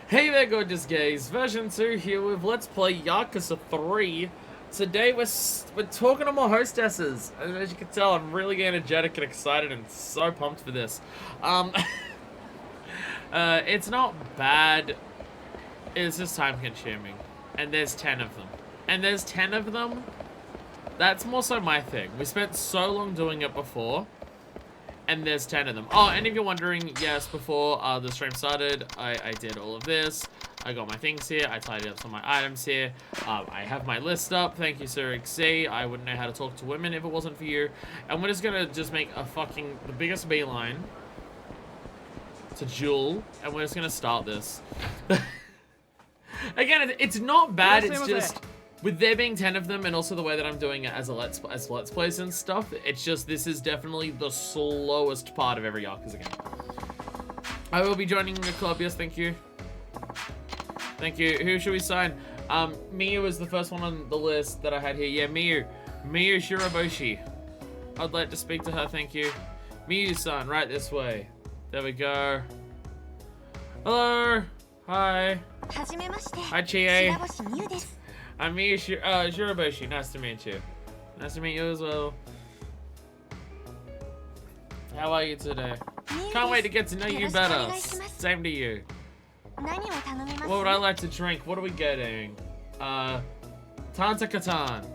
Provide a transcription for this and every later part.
Hey there, gorgeous gays. Version 2 here with Let's Play Yakuza 3. Today we're talking to more hostesses. As you can tell, I'm really energetic and excited and so pumped for this. It's not bad. It's just time consuming. And there's 10 of them. And there's 10 of them. That's more so my thing. We spent so long doing it before. And there's 10 of them. Oh, and if you're wondering, yes, before the stream started, I did all of this. I got my things here. I tidied up some of my items here. I have my list up. Thank you, Sir XC. I wouldn't know how to talk to women if it wasn't for you. And we're just gonna make a the biggest beeline to Jewel. And we're just gonna start this. Again, it's not bad. It's just... with there being 10 of them, and also the way that I'm doing it as let's plays and stuff, it's just this is definitely the slowest part of every Yakuza game. I will be joining the club. Yes, thank you. Thank you. Who should we sign? Miyu is the first one on the list that I had here. Yeah, Miyu Shiraboshi. I'd like to speak to her. Thank you. Miyu-san, right this way. There we go. Hello. Hi. Hi, Chie. I'm Miyu Shiraboshi. Nice to meet you. Nice to meet you as well. How are you today? Can't wait to get to know you better. Same to you. What would I like to drink? What are we getting? Tantakatan.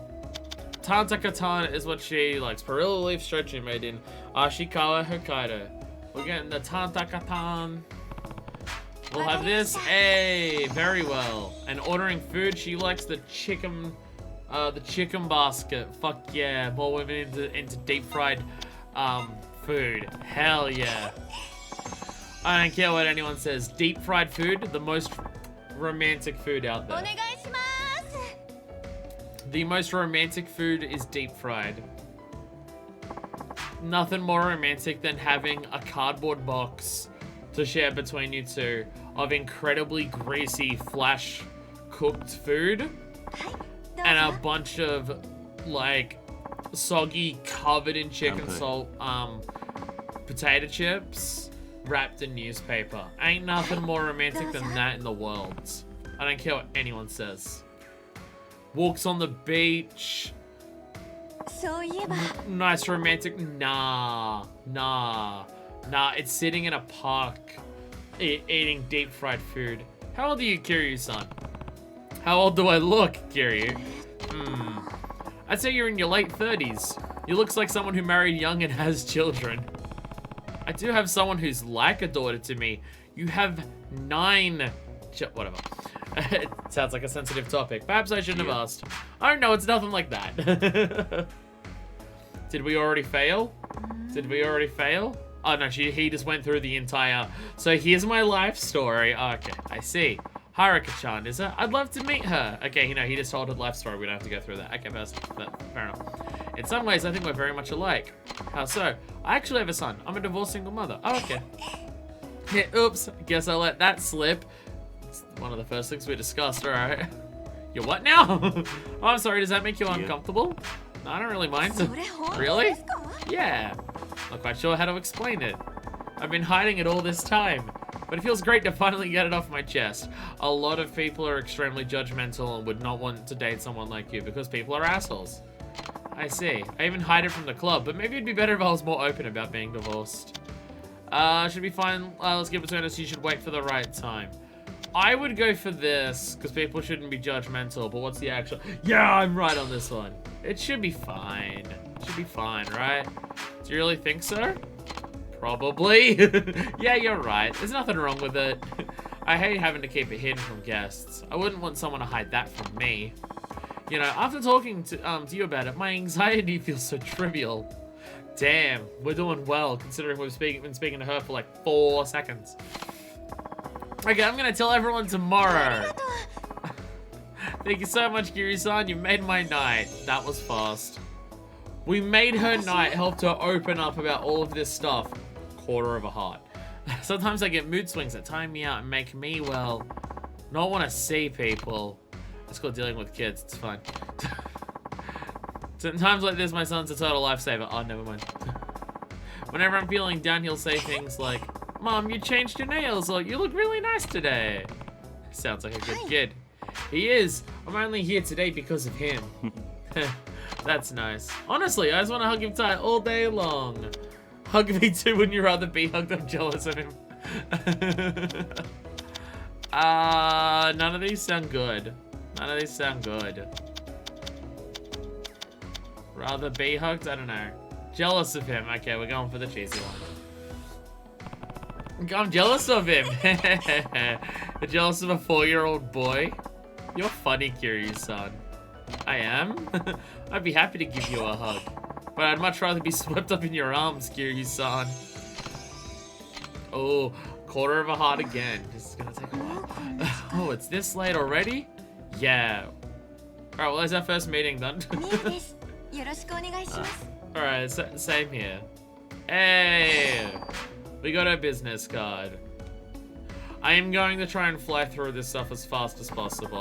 Tantakatan is what she likes. Perilla leaf stretching made in Ashikawa, Hokkaido. We're getting the Tantakatan. We'll have this. Hey, very well. And ordering food, she likes the chicken basket. Fuck yeah, more women into deep fried food. Hell yeah. I don't care what anyone says. Deep fried food, the most romantic food out there. The most romantic food is deep fried. Nothing more romantic than having a cardboard box to share between you two of incredibly greasy flash cooked food and a bunch of like soggy covered in chicken salt potato chips wrapped in newspaper. Ain't nothing more romantic than that in the world. I don't care what anyone says. Walks on the beach. Nice romantic. Nah, it's sitting in a park eating deep fried food. How old are you, Kiryu-san? How old do I look, Kiryu? I'd say you're in your late 30s. You looks like someone who married young and has children. I do have someone who's like a daughter to me. You have 9... whatever. It sounds like a sensitive topic. Perhaps I shouldn't have asked. I don't know, it's nothing like that. Did we already fail? Did we already fail? Oh no, he just went through the entire... So here's my life story. Oh, okay, I see. Haruka-chan, is it? I'd love to meet her. Okay, he just told her life story. We don't have to go through that. Okay, fair enough. In some ways, I think we're very much alike. How so? I actually have a son. I'm a divorced single mother. Oh, okay. Yeah, oops. Guess I let that slip. It's one of the first things we discussed, alright. You're what now? Oh, I'm sorry, does that make you uncomfortable? No, I don't really mind. Really? Yeah. Not quite sure how to explain it. I've been hiding it all this time, but it feels great to finally get it off my chest. A lot of people are extremely judgmental and would not want to date someone like you because people are assholes. I see. I even hide it from the club, but maybe it'd be better if I was more open about being divorced. Should be fine. Let's get between us. You should wait for the right time. I would go for this because people shouldn't be judgmental, but what's the actual... Yeah, I'm right on this one. It should be fine. It should be fine, right? Do you really think so? Probably. Yeah, you're right. There's nothing wrong with it. I hate having to keep it hidden from guests. I wouldn't want someone to hide that from me. You know, after talking to you about it, my anxiety feels so trivial. Damn, we're doing well considering we've been speaking to her for like 4 seconds. Okay, I'm gonna tell everyone tomorrow. Thank you so much, Kiri-san. You made my night. That was fast. We made her night, helped her open up about all of this stuff. Quarter of a heart. Sometimes I get mood swings that time me out and make me, well, not want to see people. It's called dealing with kids. It's fine. Times like this, my son's a total lifesaver. Oh, never mind. Whenever I'm feeling down, he'll say things like, Mom, you changed your nails, or you look really nice today. Sounds like a good kid. He is. I'm only here today because of him. That's nice. Honestly, I just want to hug him tight all day long. Hug me too when you'd rather be hugged. I'm jealous of him. None of these sound good. None of these sound good. Rather be hugged? I don't know. Jealous of him. Okay, we're going for the cheesy one. I'm jealous of him. You're jealous of a 4-year-old boy? You're funny, Kiryu-san. I am? I'd be happy to give you a hug. But I'd much rather be swept up in your arms, Kiryu-san. Oh, quarter of a heart again. This is gonna take a while. Oh, it's this late already? Yeah. Alright, well, that's our first meeting done. Alright, same here. Hey! We got our business card. I am going to try and fly through this stuff as fast as possible.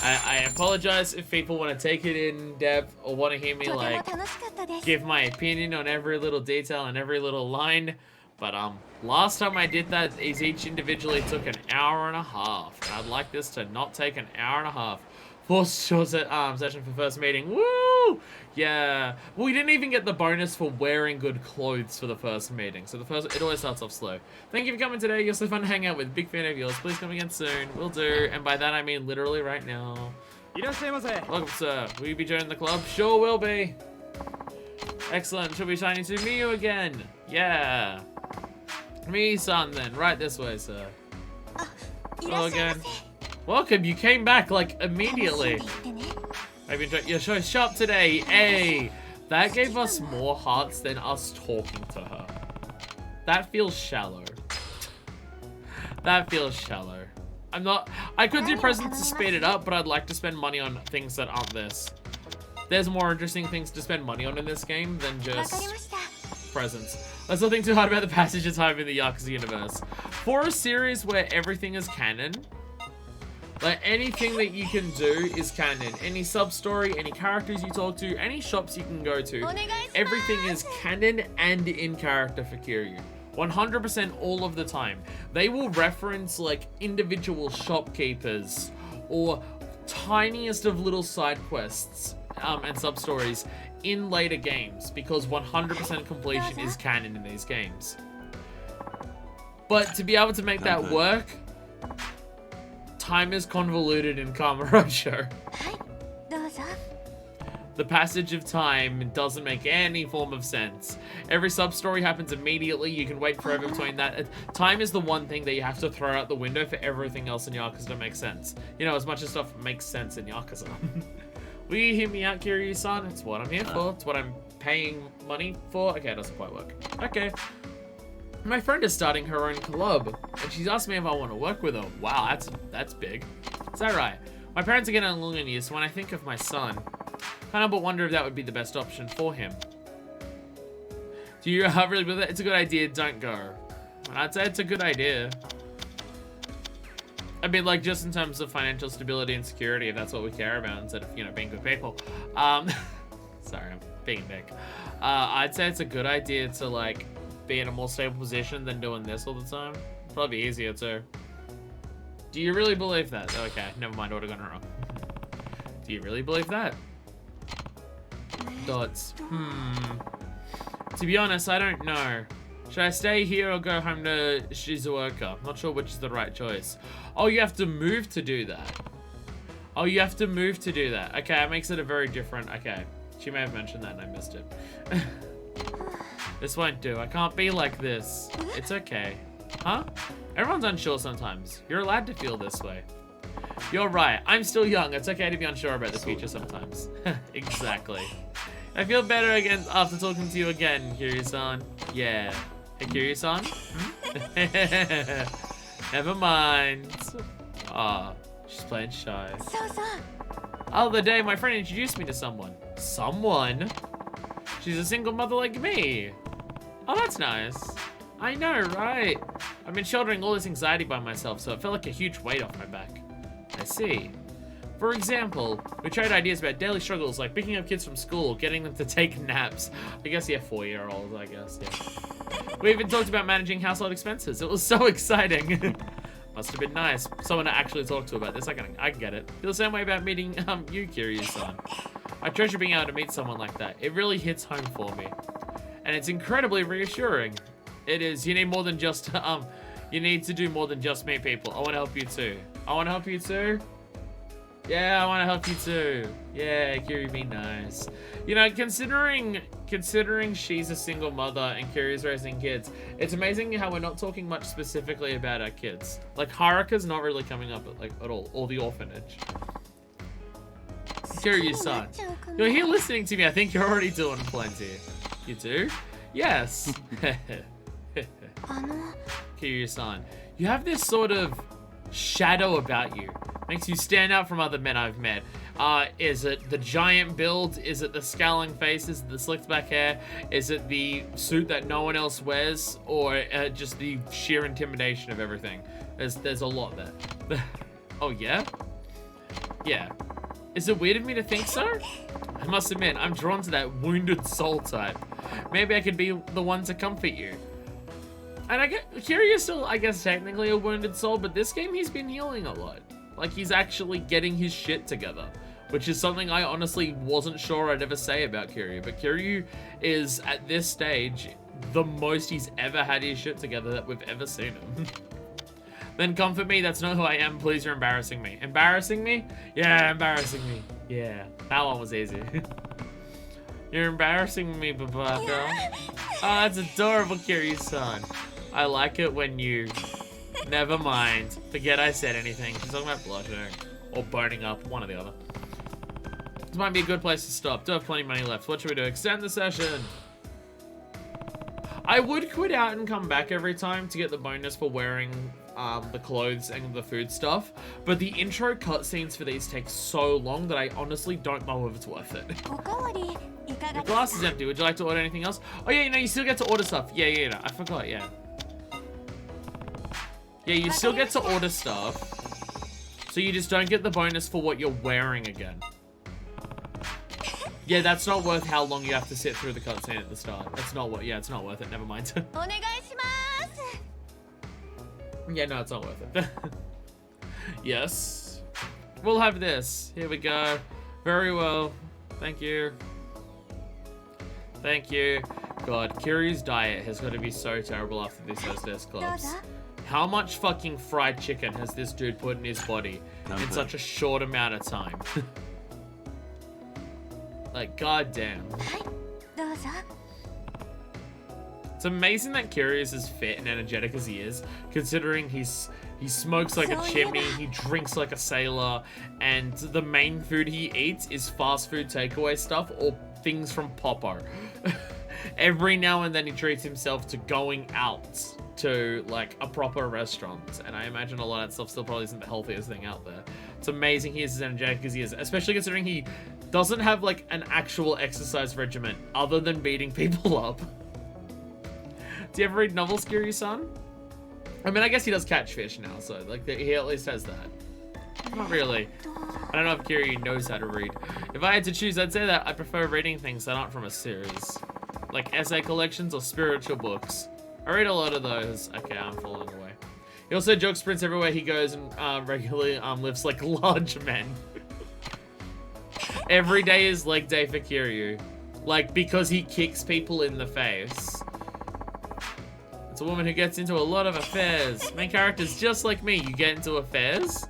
I apologize if people want to take it in depth or want to hear me like give my opinion on every little detail and every little line, but last time I did that is each individually took an hour and a half, and I'd like this to not take an hour and a half. For short session for first meeting. Woo! Yeah. We didn't even get the bonus for wearing good clothes for the first meeting. So it always starts off slow. Thank you for coming today. You're so fun to hang out with. Big fan of yours. Please come again soon. Will do. And by that I mean literally right now. Welcome, sir. Will you be joining the club? Sure will be. Excellent. She'll be shining to Miyu again. Yeah. Me-san then. Right this way, sir. Hello again. Welcome, you came back like immediately. Maybe enjoy your show sharp today. Hey, that gave us more hearts than us talking to her. That feels shallow. That feels shallow. I could do presents to speed it up, but I'd like to spend money on things that aren't this. There's more interesting things to spend money on in this game than just presents. Let's not think too hard about the passage of time in the Yakuza universe. For a series where everything is canon, like, anything that you can do is canon. Any sub-story, any characters you talk to, any shops you can go to, everything is canon and in character for Kiryu. 100% all of the time. They will reference, like, individual shopkeepers or tiniest of little side quests and sub-stories in later games because 100% completion is canon in these games. But to be able to make that work, time is convoluted in Kamurocho. The passage of time doesn't make any form of sense. Every sub-story happens immediately. You can wait forever between that. Time is the one thing that you have to throw out the window for everything else in Yakuza to make sense. You know, as much as stuff makes sense in Yakuza. Will you hear me out, Kiryu-san? It's what I'm here for. It's what I'm paying money for. Okay, it doesn't quite work. Okay. My friend is starting her own club, and she's asked me if I want to work with her. Wow, that's big. Is that right? My parents are getting along in years, so when I think of my son, kind of but wonder if that would be the best option for him. Do you really believe that? It's a good idea, don't go. I'd say it's a good idea. I mean, like, just in terms of financial stability and security, if that's what we care about, instead of, you know, being good people. Sorry, I'm being a dick. I'd say it's a good idea to, like, be in a more stable position than doing this all the time. Probably easier too. Do you really believe that? Okay, never mind, what I got wrong. Do you really believe that? Thoughts. To be honest, I don't know. Should I stay here or go home to Shizuoka? Not sure which is the right choice. Oh, you have to move to do that. Oh, you have to move to do that. Okay, that makes it a very different... Okay, she may have mentioned that and I missed it. This won't do. I can't be like this. It's okay. Huh? Everyone's unsure sometimes. You're allowed to feel this way. You're right. I'm still young. It's okay to be unsure about the future sometimes. Exactly. I feel better again after talking to you again, Kiryu-san. Yeah. Hey, Kiryu-san? Never mind. Aw, she's playing shy. The other day, my friend introduced me to someone. Someone? She's a single mother like me. Oh, that's nice. I know, right? I've been shouldering all this anxiety by myself, so it felt like a huge weight off my back. I see. For example, we tried ideas about daily struggles like picking up kids from school, getting them to take naps. I guess, yeah, 4-year-olds, I guess, yeah. We even talked about managing household expenses. It was so exciting. Must have been nice. Someone to actually talk to about this. I can get it. Feel the same way about meeting you, Kiryu-san. I treasure being able to meet someone like that. It really hits home for me. And it's incredibly reassuring. It is. You need more than just, you need to do more than just meet people. I want to help you too. I want to help you too. Yeah, I want to help you too. Yeah, Kiryu, be nice. You know, considering she's a single mother and Kiryu's raising kids, it's amazing how we're not talking much specifically about our kids. Like, Haruka's not really coming up at all, or the orphanage. Kiryu-san, you're here listening to me. I think you're already doing plenty. You do? Yes. Kiryu-san, you have this sort of shadow about you. Makes you stand out from other men I've met. Is it the giant build? Is it the scowling face? Is it the slicked back hair? Is it the suit that no one else wears? Or just the sheer intimidation of everything? There's a lot there. Oh, yeah? Yeah. Is it weird of me to think so? I must admit, I'm drawn to that wounded soul type. Maybe I could be the one to comfort you. And I get Kiryu's still, I guess, technically a wounded soul, but this game he's been healing a lot. Like, he's actually getting his shit together, which is something I honestly wasn't sure I'd ever say about Kiryu. But Kiryu is, at this stage, the most he's ever had his shit together that we've ever seen him. Then comfort me, that's not who I am. Please, you're embarrassing me. Embarrassing me? Yeah, embarrassing me. Yeah, that one was easy. You're embarrassing me, Babaka. Oh, that's adorable, Kiryu-san. I like it when you... Never mind. Forget I said anything. She's talking about blushing. Or burning up. One or the other. This might be a good place to stop. Do have plenty of money left. What should we do? Extend the session. I would quit out and come back every time to get the bonus for wearing the clothes and the food stuff. But the intro cutscenes for these take so long that I honestly don't know if it's worth it. The glass is empty. Would you like to order anything else? Oh yeah, you know, you still get to order stuff. Yeah, no, I forgot, yeah. Yeah, you still get to order stuff. So you just don't get the bonus for what you're wearing again. Yeah, that's not worth how long you have to sit through the cutscene at the start. That's not what. Yeah, it's not worth it. Never mind. Yeah, no, it's not worth it. Yes. We'll have this. Here we go. Very well. Thank you. Thank you. God, Kiryu's diet has got to be so terrible after these hostess clubs. How much fucking fried chicken has this dude put in his body in such a short amount of time? Like, goddamn. It's amazing that Kiryu is as fit and energetic as he is, considering he smokes like a chimney, he drinks like a sailor, and the main food he eats is fast food takeaway stuff or things from Popo. Every now and then he treats himself to going out to like a proper restaurant, and I imagine a lot of that stuff still probably isn't the healthiest thing out there. It's amazing he is as energetic as he is, especially considering he doesn't have like an actual exercise regimen other than beating people up. Do you ever read novels, Kiryu-san? I mean, I guess he does catch fish now, so like he at least has that. Not really. I don't know if Kiryu knows how to read. If I had to choose, I'd say that I prefer reading things that aren't from a series, like essay collections or spiritual books. I read a lot of those. Okay, I'm falling away. He also joke sprints everywhere he goes and regularly lifts like large men. Every day is leg day for Kiryu. Like, because he kicks people in the face. It's a woman who gets into a lot of affairs. Main character's just like me. You get into affairs?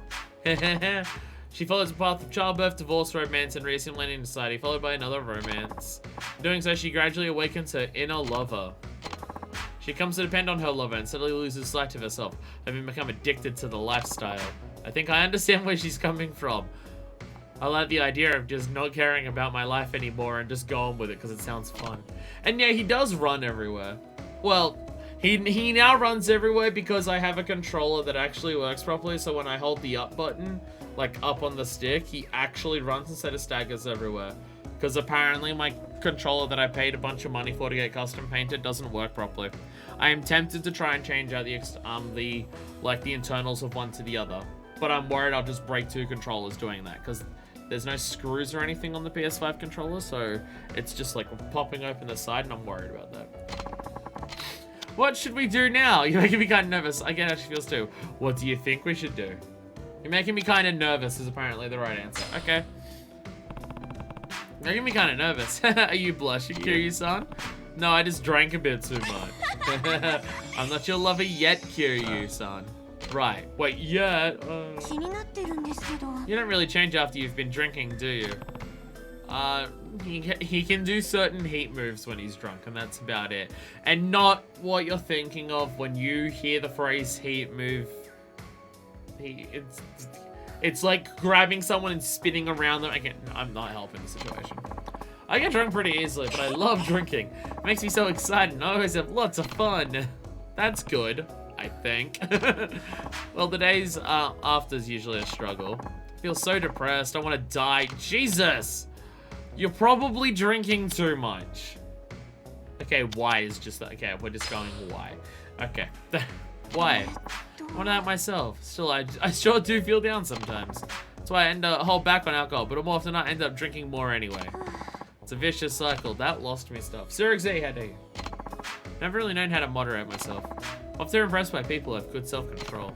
She follows a path of childbirth, divorce, romance, and reassimilating in society, followed by another romance. In doing so, she gradually awakens her inner lover. She comes to depend on her lover and suddenly loses sight of herself, having become addicted to the lifestyle. I think I understand where she's coming from. I like the idea of just not caring about my life anymore and just going with it because it sounds fun. And yeah, he does run everywhere. Well, he now runs everywhere because I have a controller that actually works properly, so when I hold the up button, like up on the stick, he actually runs instead of staggers everywhere. Because apparently my controller that I paid a bunch of money for to get custom painted doesn't work properly. I am tempted to try and change out the internals of one to the other, but I'm worried I'll just break two controllers doing that because there's no screws or anything on the PS5 controller, so it's just like popping open the side, and I'm worried about that. What should we do now? You're making me kind of nervous. I get how she feels too. What do you think we should do? You're making me kind of nervous is apparently the right answer. Okay. Making me kind of nervous. Are you blushing, Kiryu-san? No, I just drank a bit too much. I'm not your lover yet, Kiryu-san. Right. Wait, yet? You don't really change after you've been drinking, do you? He can do certain heat moves when he's drunk, and that's about it. And not what you're thinking of when you hear the phrase heat move. It's like grabbing someone and spinning around them. Again, I'm not helping the situation. I get drunk pretty easily, but I love drinking. It makes me so excited, and I always have lots of fun. That's good, I think. Well, the days after is usually a struggle. I feel so depressed. I want to die. Jesus! You're probably drinking too much. Okay, why is just that? Okay, we're just going why. Okay. Why? I want to help myself. Still, I sure do feel down sometimes. That's why I hold back on alcohol, but more often I end up drinking more anyway. It's a vicious cycle. That lost me stuff. Surixie, how do you? Never really known how to moderate myself. Often impressed by people who have good self-control.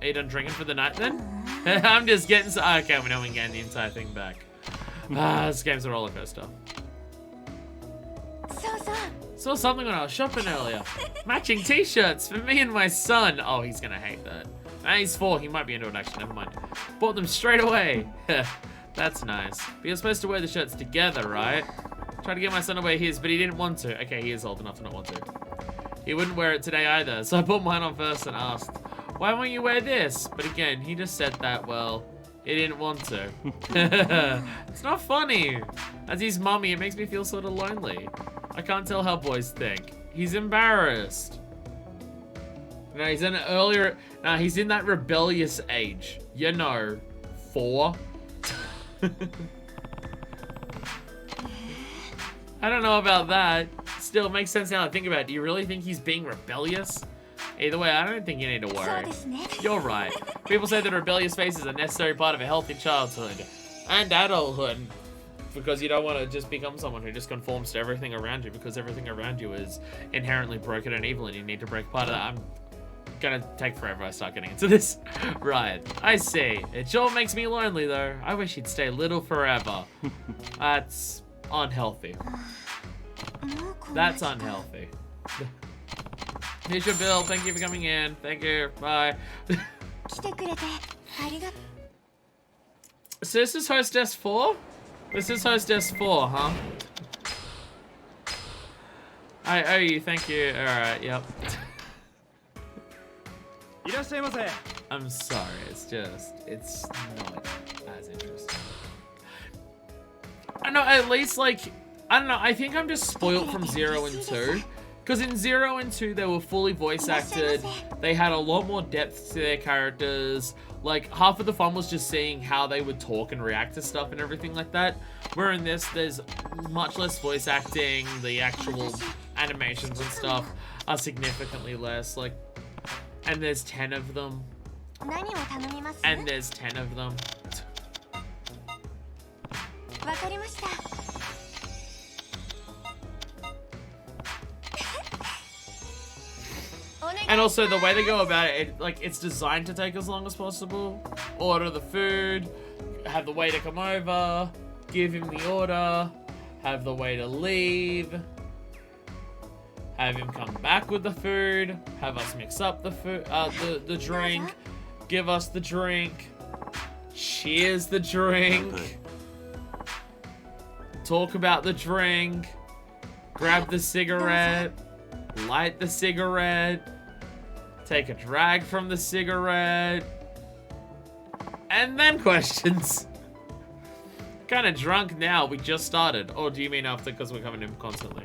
Are you done drinking for the night then? I'm just getting so okay, we know we can get the entire thing back. This game's a roller coaster. Saw something when I was shopping earlier. Matching t-shirts for me and my son. Oh, he's gonna hate that. Nah, he's 4, he might be into it actually, never mind. Bought them straight away. That's nice. But you're supposed to wear the shirts together, right? Tried to get my son to wear his, but he didn't want to. Okay, he is old enough to not want to. He wouldn't wear it today either, so I put mine on first and asked, why won't you wear this? But again, he just said that, well, he didn't want to. It's not funny. As his mummy, it makes me feel sort of lonely. I can't tell how boys think. He's embarrassed. No, he's in an earlier... No, he's in that rebellious age. You know, 4. I don't know about that. Still, it makes sense now to think about it. Do you really think he's being rebellious? Either way, I don't think you need to worry. You're right. People say that a rebellious phase is a necessary part of a healthy childhood and adulthood, because you don't want to just become someone who just conforms to everything around you, because everything around you is inherently broken and evil, and you need to break part of that. I'm gonna take forever I start getting into this. Right, I see. It sure makes me lonely though. I wish he'd stay little forever. That's unhealthy. That's unhealthy. Here's your bill. Thank you for coming in. Thank you. Bye. So this is hostess 4? This is hostess 4, huh? I owe you. Thank you. Alright, yep. I'm sorry. It's not as interesting. I know, at least, like, I don't know. I think I'm just spoiled from 0 and 2. Because in 0 and 2, they were fully voice acted. They had a lot more depth to their characters. Like, half of the fun was just seeing how they would talk and react to stuff and everything like that. Where in this, there's much less voice acting. The actual animations and stuff are significantly less. Like, and there's 10 of them. And there's 10 of them. And also the way they go about it, like, it's designed to take as long as possible. Order the food, have the waiter come over, give him the order, have the waiter leave, have him come back with the food, have us mix up the food, the drink, give us the drink, cheers the drink, talk about the drink, grab the cigarette, light the cigarette, take a drag from the cigarette, and then questions. Kind of drunk now, we just started. Or do you mean after, because we're coming in constantly?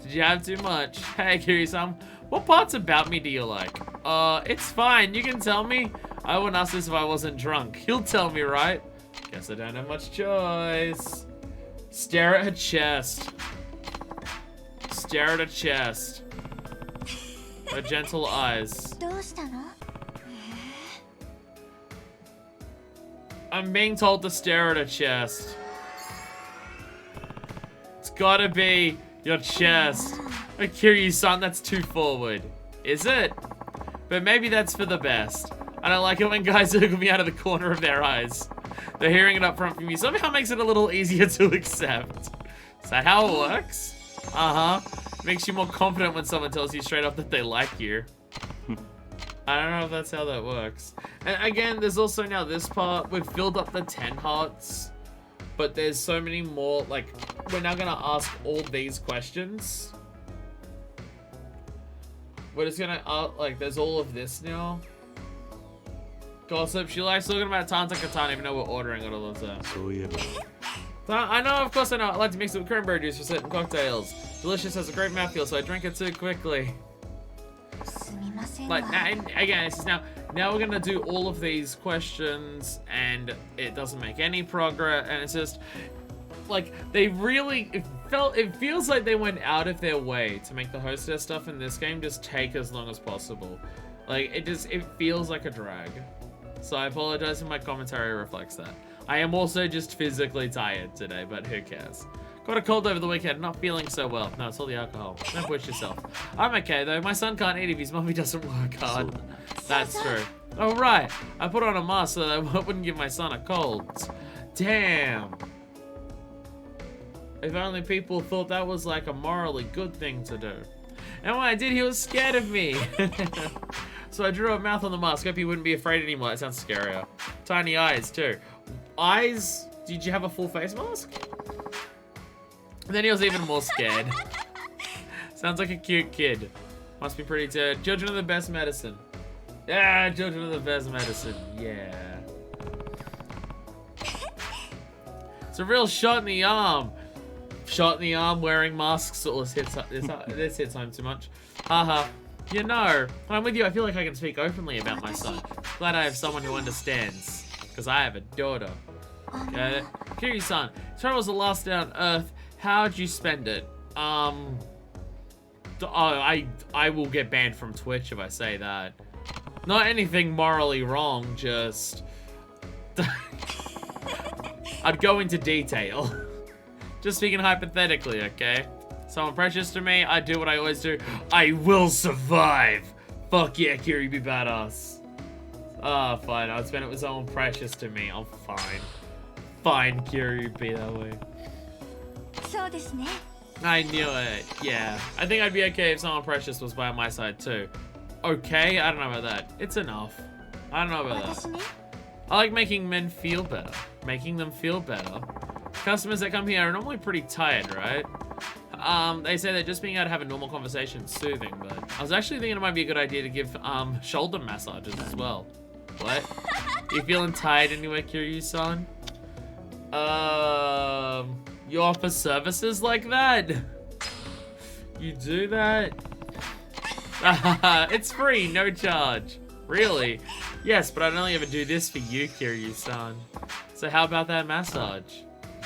Did you have too much? Hey, Kiryu-san, what parts about me do you like? It's fine, you can tell me. I wouldn't ask this if I wasn't drunk. You'll tell me, right? Guess I don't have much choice. Stare at her chest. Stare at her chest. Her gentle eyes. I'm being told to stare at her chest. It's gotta be your chest. Oh, Kiryu-san, that's too forward. Is it? But maybe that's for the best. I don't like it when guys look at me out of the corner of their eyes. They're hearing it up front from you. Somehow makes it a little easier to accept. Is that how it works? Uh-huh. Makes you more confident when someone tells you straight up that they like you. I don't know if that's how that works. And again, there's also now this part. We've filled up the 10 hearts. But there's so many more. Like, we're now going to ask all these questions. We're just going to, like, there's all of this now. Gossip. She likes talking about Tanta Katana even though we're ordering it all the time. So yeah. I know, of course I know. I like to mix it with cranberry juice for certain cocktails. Delicious, has a great mouthfeel, so I drink it too quickly. Like, and again, this is now we're gonna do all of these questions, and it doesn't make any progress, and it's just like they really it feels like they went out of their way to make the hostess stuff in this game just take as long as possible. Like it feels like a drag. So I apologize if my commentary reflects that. I am also just physically tired today, but who cares? Got a cold over the weekend, not feeling so well. No, it's all the alcohol. Don't push yourself. I'm okay though. My son can't eat if his mommy doesn't work hard. That's true. Oh right, I put on a mask so that I wouldn't give my son a cold. Damn. If only people thought that was like a morally good thing to do. And when I did, he was scared of me. So I drew a mouth on the mask. Hope he wouldn't be afraid anymore. It sounds scarier. Tiny eyes too. Eyes? Did you have a full face mask? And then he was even more scared. Sounds like a cute kid. Must be pretty dead. Children are the best medicine. Yeah, children are the best medicine. Yeah. It's a real shot in the arm. Shot in the arm wearing masks. Oh, this hits home too much. Haha. You know, when I'm with you, I feel like I can speak openly about my son. Glad I have someone who understands. Because I have a daughter. Kiryu-san, Tara was the last day on Earth. How'd you spend it? I will get banned from Twitch if I say that. Not anything morally wrong, just... I'd go into detail. Just speaking hypothetically, okay? Someone precious to me, I do what I always do. I will survive! Fuck yeah, Kiri, be badass. Ah, fine, I'll spend it with someone precious to me. I'm fine. Fine, Kiri, be that way. I knew it, yeah. I think I'd be okay if someone precious was by my side too. Okay, I don't know about that. It's enough. I don't know about that. I like making men feel better. Making them feel better. Customers that come here are normally pretty tired, right? They say that just being able to have a normal conversation is soothing, but I was actually thinking it might be a good idea to give shoulder massages as well. What? You feeling tired anyway, Kiryu-san? You offer services like that? You do that? It's free, no charge. Really? Yes, but I'd only ever do this for you, Kiryu-san. So how about that massage?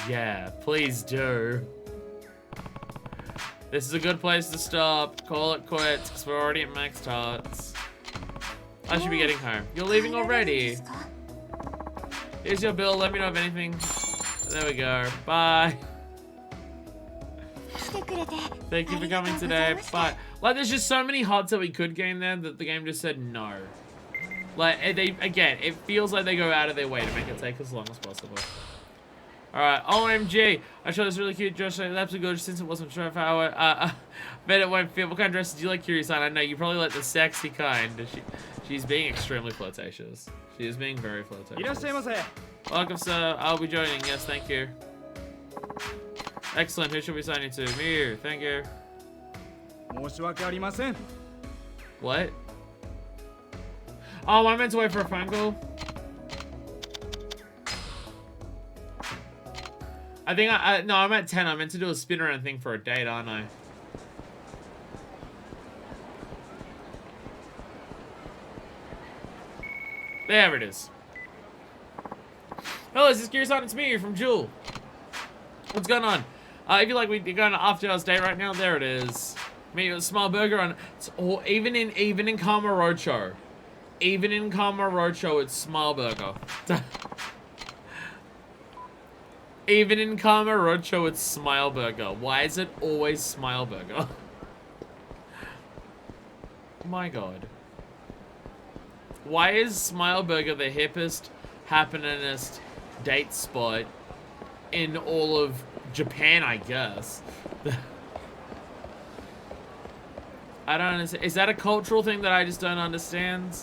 Yeah, please do. This is a good place to stop. Call it quits, because we're already at max hearts. I should be getting home. You're leaving already? Here's your bill. Let me know if anything... There we go. Bye. Thank you for coming today. Bye. Like, there's just so many hearts that we could gain there that the game just said no. Like, again, it feels like they go out of their way to make it take as long as possible. Alright, OMG. I shot this really cute dress. It's absolutely gorgeous since it wasn't sure how it, bet it won't fit. What kind of dress did you like, Kiryu-san? I know you probably like the sexy kind. She's being extremely flirtatious. She is being very flirtatious. Welcome, sir. I'll be joining. Yes, thank you. Excellent. Who should we sign you to? Miyu. Thank you. What? Oh, I meant to wait for a phone call. I think no, I'm at 10. I meant to do a spin around thing for a date, aren't I? There it is. Hello, this is Kiryu-san. It's me from Jewel. What's going on? If you like, we're going to after hours date right now. There it is. Me a small burger on. Or even in Kamurocho. Even in Kamurocho, it's small burger. Even in Kamurocho, it's Smile Burger. Why is it always Smile Burger? My god. Why is Smile Burger the hippest, happeningest date spot in all of Japan, I guess? I don't understand. Is that a cultural thing that I just don't understand?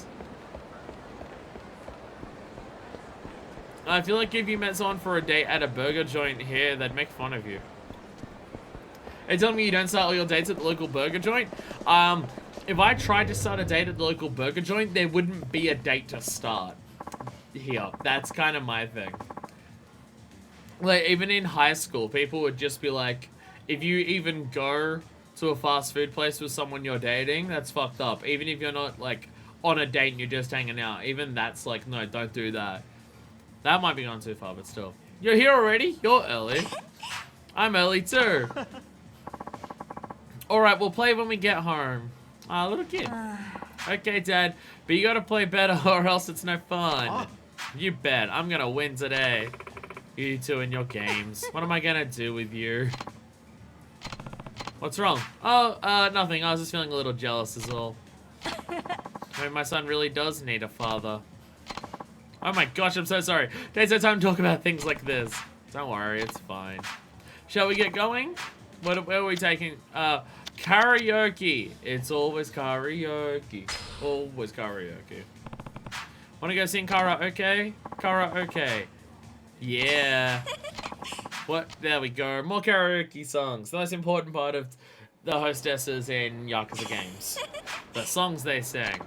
I feel like if you met someone for a date at a burger joint here, they'd make fun of you. Are you telling me you don't start all your dates at the local burger joint? If I tried to start a date at the local burger joint, there wouldn't be a date to start here. That's kind of my thing. Like, even in high school, people would just be like, if you even go to a fast food place with someone you're dating, that's fucked up. Even if you're not, like, on a date and you're just hanging out, even that's like, no, don't do that. That might be going too far, but still. You're here already? You're early. I'm early too. Alright, we'll play when we get home. Ah, little kid. Okay, Dad. But you gotta play better or else it's no fun. You bet. I'm gonna win today. You two and your games. What am I gonna do with you? What's wrong? Oh, nothing. I was just feeling a little jealous is all. I mean, my son really does need a father. Oh my gosh, I'm so sorry. There's no time to talk about things like this. Don't worry, it's fine. Shall we get going? Where are we taking? Karaoke. It's always karaoke. Always karaoke. Wanna go sing karaoke? Karaoke. Yeah. What? There we go. More karaoke songs. The most important part of the hostesses in Yakuza games. The songs they sing.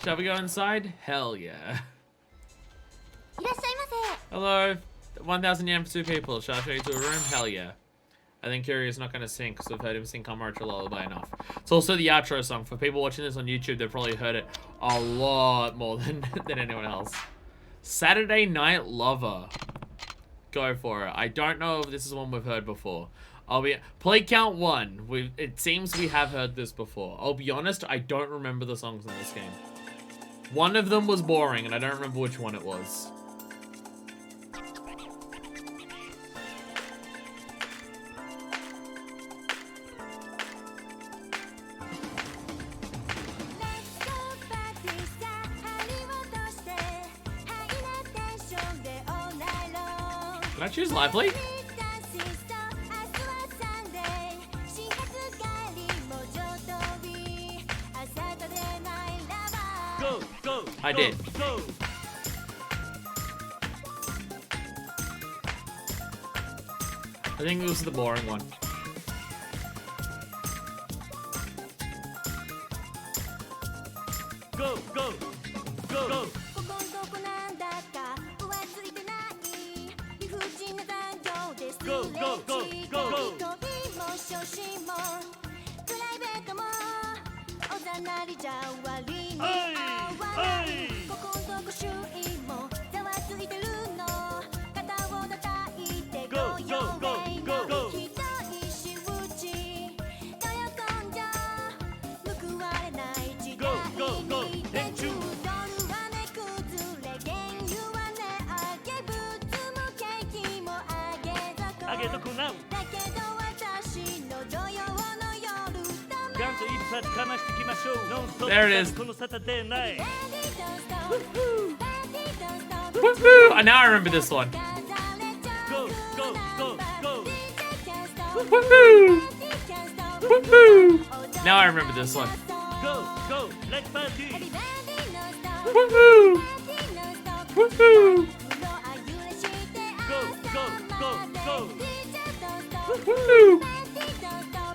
Shall we go inside? Hell yeah. Hello. 1,000 yen for 2 people. Shall I show you to a room? Hell yeah. I think Kiryu's not going to sing because I've heard him sing Kamarocha Lullaby enough. It's also the outro song. For people watching this on YouTube, they've probably heard it a lot more than anyone else. Saturday Night Lover. Go for it. I don't know if this is one we've heard before. Play count 1. It seems we have heard this before. I'll be honest, I don't remember the songs in this game. One of them was boring, and I don't remember which one it was. Can I choose lively? Go, go, I did. Go. I think this is the boring one. Go, go, go, go. Go, go, go, go, go. Hey, hey. Go, go, go, go, go. Go, go, go. Denchu. あげとくな。ガンと一発かましてきましょう。ノンストップ There it is. このサタデーナイト。 Woohoo! Now I remember this one. Go, go, go, go. Woohoo! Woohoo! Now I remember this one. Go, go, let's party. Woohoo! Woohoo! Go, go, go, go. Woohoo!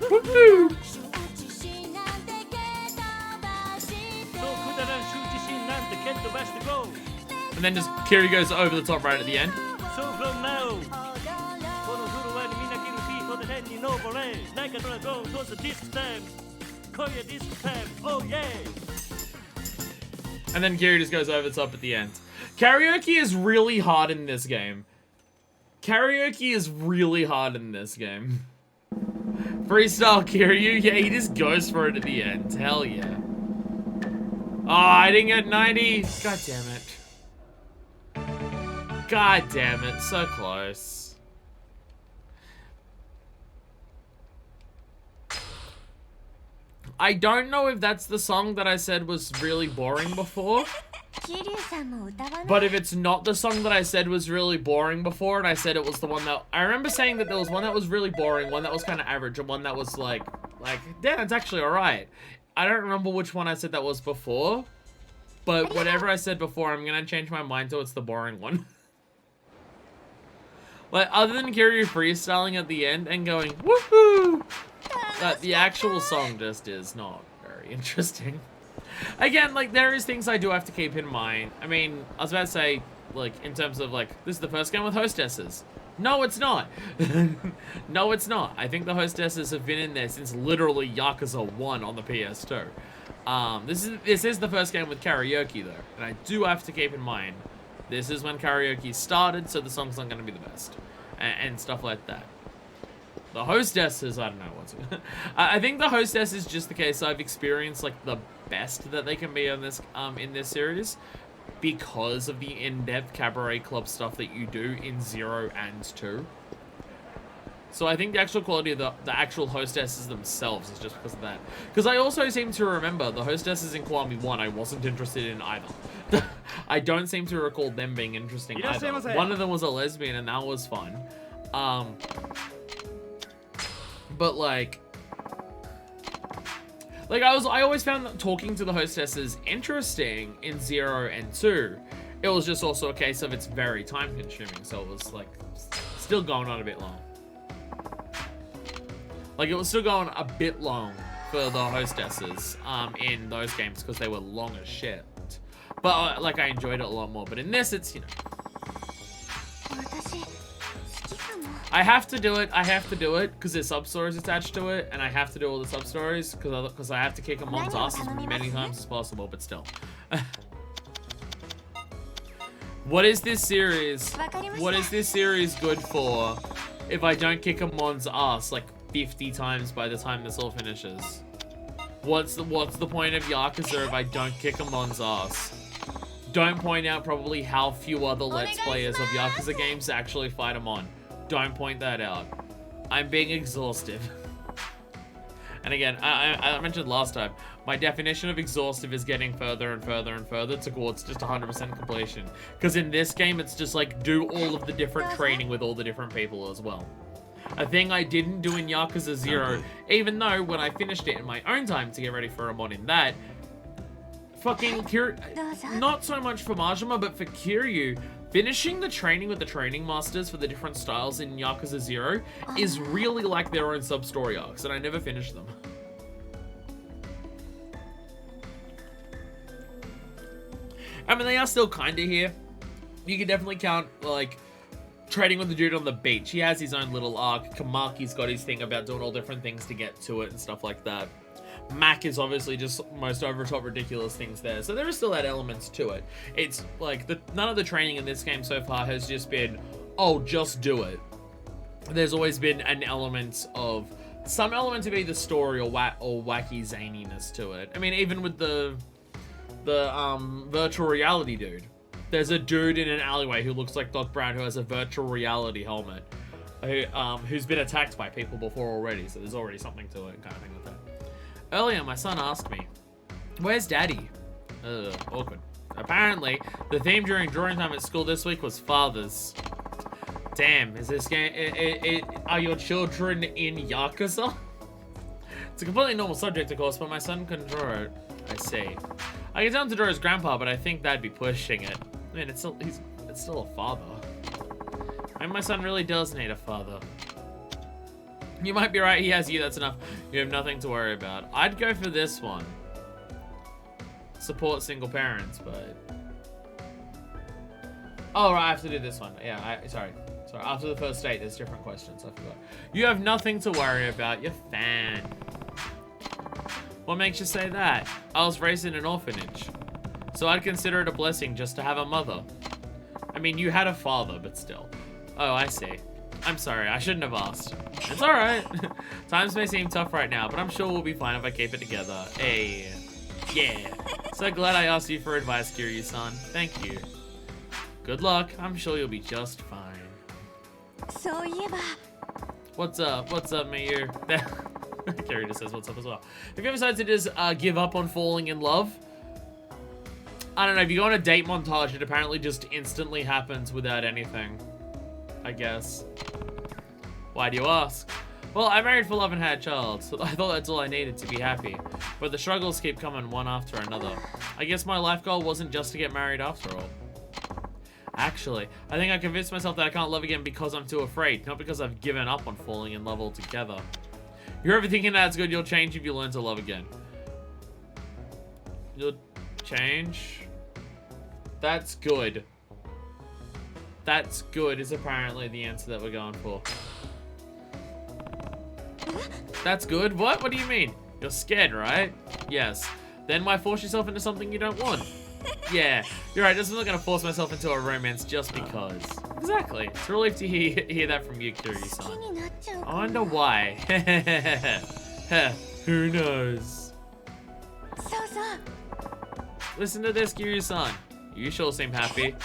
Woohoo! そうくだらん羞恥心なんて蹴っ飛ばして go. And then just Kiryu goes over the top right at the end. So from now. このフロアにみんな着るビートで天に昇れ。なんかドラゴントスディスクタイム。今夜ディスクタイム。Oh yeah. And then Kiryu just goes over the top at the end. Karaoke is really hard in this game. Karaoke is really hard in this game. Freestyle Kiryu, yeah, he just goes for it at the end. Hell yeah. Oh, I didn't get 90. God damn it. God damn it, so close. I don't know if that's the song that I said was really boring before. But if it's not the song that I said was really boring before, and I said it was the one that... I remember saying that there was one that was really boring, one that was kind of average, and one that was like, yeah, it's actually alright. I don't remember which one I said that was before. But whatever I said before, I'm gonna change my mind to it's the boring one. Like, other than Kiryu freestyling at the end and going, woohoo! The actual song just is not very interesting. Again, like, there is things I do have to keep in mind. I mean, I was about to say, like, in terms of, like, this is the first game with hostesses. No, it's not. No, it's not. I think the hostesses have been in there since literally Yakuza 1 on the PS2. This is the first game with karaoke, though. And I do have to keep in mind, this is when karaoke started, so the song's not going to be the best. And stuff like that. The hostesses, I don't know what's... I think the hostess is just the case I've experienced, like, the best that they can be on this, in this series. Because of the in-depth cabaret club stuff that you do in 0 and 2. So I think the actual quality of the actual hostesses themselves is just because of that. Because I also seem to remember the hostesses in Kiwami 1 I wasn't interested in either. I don't seem to recall them being interesting either. One of them was a lesbian and that was fun. But like I always found that talking to the hostesses interesting in 0 and 2. It was just also a case of it's very time consuming, so it was like still going on a bit long. Like it was still going a bit long for the hostesses in those games because they were long as shit. But like I enjoyed it a lot more. But in this, it's, you know, I have to do it. I have to do it because there's sub-stories attached to it, and I have to do all the sub-stories because I have to kick a mom's ass as many times as possible, but still. What is this series? What is this series good for if I don't kick a mon's ass like 50 times by the time this all finishes? What's the point of Yakuza if I don't kick a mon's ass? Don't point out probably how few other Let's Players of Yakuza games actually fight them on. Don't point that out. I'm being exhaustive. And again, I mentioned last time, my definition of exhaustive is getting further and further and further towards just 100% completion. Because in this game, it's just like, do all of the different training with all the different people as well. A thing I didn't do in Yakuza 0, even though when I finished it in my own time to get ready for a mod in that, fucking not so much for Majima, but for Kiryu, finishing the training with the training masters for the different styles in Yakuza 0 is really like their own sub-story arcs, and I never finished them. I mean, they are still kinda here. You can definitely count, like, trading with the dude on the beach. He has his own little arc. Kamaki's got his thing about doing all different things to get to it and stuff like that. Mac is obviously just most over-top ridiculous things there. So there is still that elements to it. It's like, none of the training in this game so far has just been, oh, just do it. There's always been an element of, some element of either story or wacky zaniness to it. I mean, even with the virtual reality dude. There's a dude in an alleyway who looks like Doc Brown who has a virtual reality helmet. Who's been attacked by people before already, so there's already something to it, kind of thing with that. Earlier, my son asked me, "Where's Daddy?" Awkward. Apparently, the theme during drawing time at school this week was fathers. Damn, is this game... are your children in Yakuza? It's a completely normal subject, of course, but my son can draw it. I see. I can tell him to draw his grandpa, but I think that'd be pushing it. I mean, it's still a father. I mean, my son really does need a father. You might be right, he has you, that's enough. You have nothing to worry about. I'd go for this one. Support single parents, but... Oh, right, I have to do this one. Yeah, sorry. After the first date, there's different questions, I forgot. You have nothing to worry about, you're fan. What makes you say that? I was raised in an orphanage. So I'd consider it a blessing just to have a mother. I mean, you had a father, but still. Oh, I see. I'm sorry, I shouldn't have asked. It's alright. Times may seem tough right now, but I'm sure we'll be fine if I keep it together. Hey. Yeah. So glad I asked you for advice, Kiryu-san. Thank you. Good luck. I'm sure you'll be just fine. What's up? What's up, Miyu? Carrie just says what's up as well. Have you ever decided to just give up on falling in love? I don't know, if you go on a date montage, it apparently just instantly happens without anything. I guess. Why do you ask? Well, I married for love and had a child, so I thought that's all I needed to be happy. But the struggles keep coming one after another. I guess my life goal wasn't just to get married after all. Actually, I think I convinced myself that I can't love again because I'm too afraid, not because I've given up on falling in love altogether. You're ever thinking that's good, you'll change if you learn to love again. You'll change? That's good. That's good is apparently the answer that we're going for. That's good? What? What do you mean? You're scared, right? Yes. Then why force yourself into something you don't want? Yeah, you're right. I'm not going to force myself into a romance just because. Exactly. It's a relief to hear that from you, Kiryu-san. I wonder why. Who knows? Listen to this, Kiryu-san. You sure seem happy.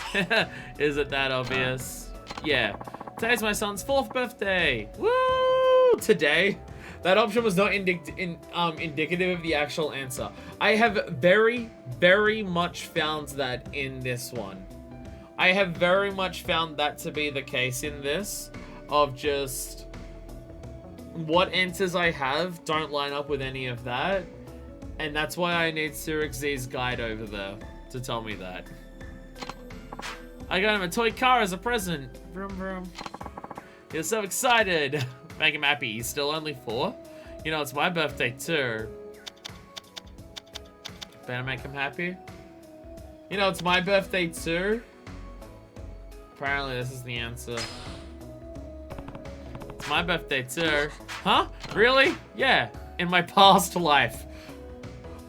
Is it that obvious? Yeah. Today's my son's 4th birthday. Woo! Today? That option was not indicative of the actual answer. I have very, very much found that in this one. I have very much found that to be the case in this. Of just... what answers I have don't line up with any of that. And that's why I need Surix's guide over there to tell me that. I got him a toy car as a present. Vroom vroom. He was so excited. Make him happy. He's still only 4. You know, it's my birthday too. Better make him happy. You know, it's my birthday too. Apparently this is the answer. It's my birthday too. Huh? Really? Yeah. In my past life.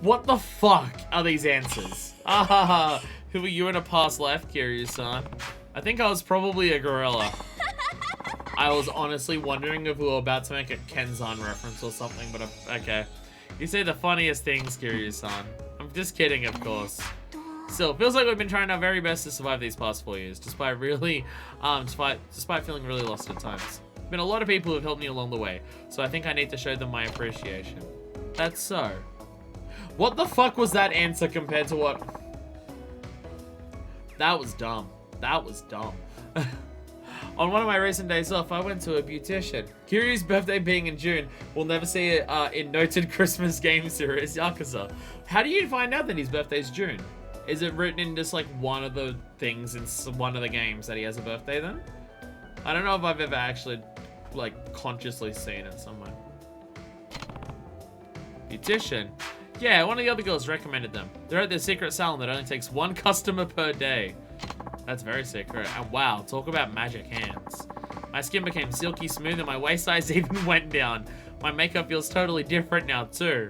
What the fuck are these answers? Ah, who were you in a past life, Kiryu-san? I think I was probably a gorilla. I was honestly wondering if we were about to make a Kenzan reference or something, but okay. You say the funniest things, Kiryu-san. I'm just kidding, of course. Still, feels like we've been trying our very best to survive these past 4 years, despite really, despite feeling really lost at times. Been a lot of people who've helped me along the way, so I think I need to show them my appreciation. That's so. What the fuck was that answer compared to what? That was dumb. That was dumb. On one of my recent days off, I went to a beautician. Kiryu's birthday being in June, we'll never see it in noted Christmas game series Yakuza. How do you find out that his birthday's June? Is it written in just like one of the things in one of the games that he has a birthday then? I don't know if I've ever actually like consciously seen it somewhere. Beautician? Yeah, one of the other girls recommended them. They're at their secret salon that only takes 1 customer per day. That's very secret. And wow, talk about magic hands. My skin became silky smooth and my waist size even went down. My makeup feels totally different now too.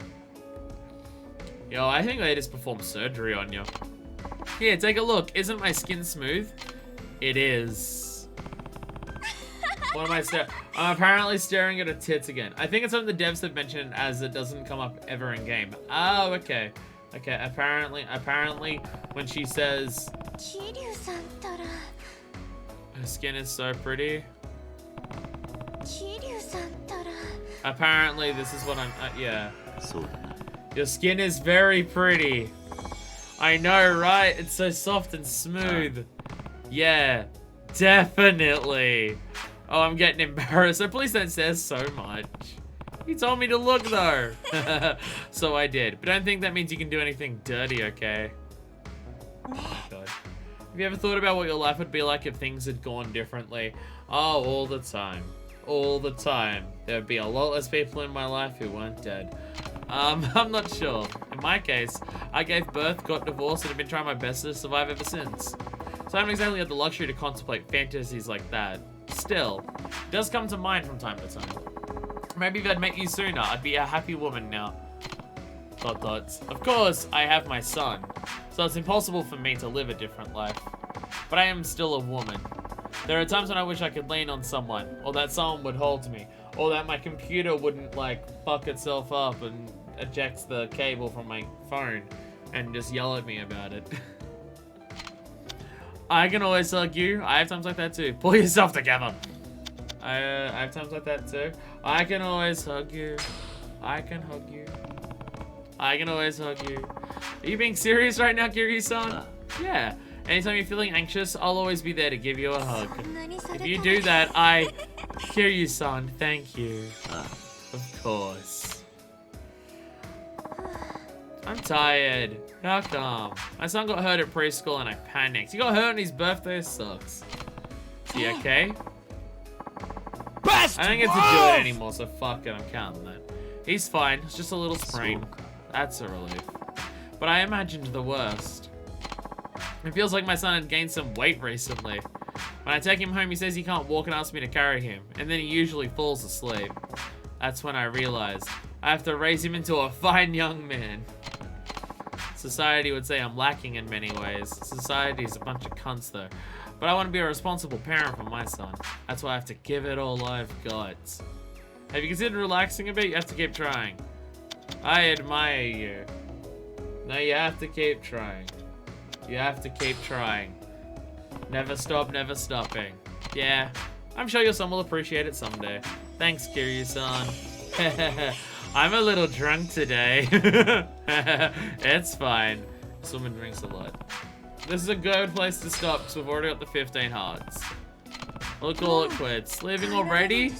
Yo, I think they just performed surgery on you. Here, take a look. Isn't my skin smooth? It is. What am I staring? I'm apparently staring at her tits again. I think it's something the devs have mentioned as it doesn't come up ever in game. Oh, okay. Okay, apparently when she says her skin is so pretty. Apparently this is what I'm, yeah. Your skin is very pretty. I know, right? It's so soft and smooth. Yeah, definitely. Oh, I'm getting embarrassed. So please don't say so much. You told me to look though. So I did. But I don't think that means you can do anything dirty, okay? Oh my god. Have you ever thought about what your life would be like if things had gone differently? Oh, all the time. All the time. There would be a lot less people in my life who weren't dead. I'm not sure. In my case, I gave birth, got divorced, and have been trying my best to survive ever since. So I haven't exactly had the luxury to contemplate fantasies like that. Still, it does come to mind from time to time. Maybe if I'd met you sooner, I'd be a happy woman now. Dot dots. Of course, I have my son, so it's impossible for me to live a different life. But I am still a woman. There are times when I wish I could lean on someone, or that someone would hold me, or that my computer wouldn't, like, fuck itself up and ejects the cable from my phone and just yell at me about it. I can always hug you. I have times like that too. Pull yourself together. I have times like that too. I can always hug you. I can hug you. I can always hug you. Are you being serious right now, Kiryu-san? Yeah. Anytime you're feeling anxious, I'll always be there to give you a hug. If you do that, Kiryu-san, thank you. Of course. I'm tired. How come? My son got hurt at preschool and I panicked. He got hurt on his birthday, sucks. Is he okay? I don't get to do it anymore, so fuck it, I'm counting that. He's fine, it's just a little sprain. That's a relief. But I imagined the worst. It feels like my son had gained some weight recently. When I take him home, he says he can't walk and asks me to carry him, and then he usually falls asleep. That's when I realized I have to raise him into a fine young man. Society would say I'm lacking in many ways. Society's a bunch of cunts though. But I want to be a responsible parent for my son. That's why I have to give it all I've got. Have you considered relaxing a bit? You have to keep trying. I admire you. No, you have to keep trying. You have to keep trying. Never stop, never stopping. Yeah, I'm sure your son will appreciate it someday. Thanks, Kiryu-san. I'm a little drunk today. It's fine. This woman drinks a lot. This is a good place to stop because we've already got the 15 hearts. We'll call it quits. Leaving already?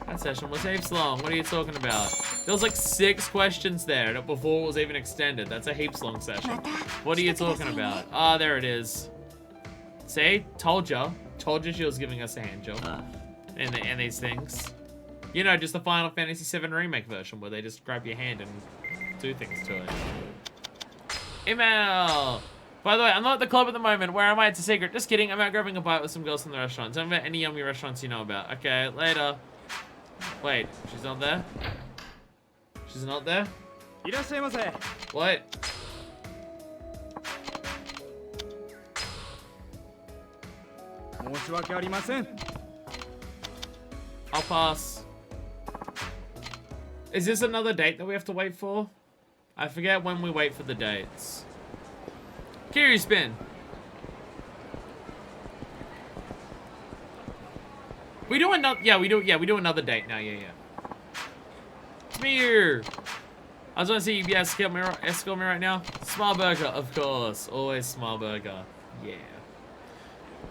That session was heaps long. What are you talking about? There was like 6 questions there before it was even extended. That's a heaps long session. What are you talking about? Ah, there it is. See? Told ya. Told you she was giving us a hand job. And these things. You know, just the Final Fantasy VII Remake version where they just grab your hand and do things to it. Email! By the way, I'm not at the club at the moment. Where am I? It's a secret. Just kidding. I'm out grabbing a bite with some girls from the restaurant. Tell me about any yummy restaurants you know about. Okay, later. Wait, she's not there? She's not there? What? I'll pass. Is this another date that we have to wait for? I forget when we wait for the dates. Kiryu spin. We do another. Yeah, we do another date now. Yeah. It's Miyu. I was gonna see you escort me right now. Smile burger, of course. Always smile burger. Yeah.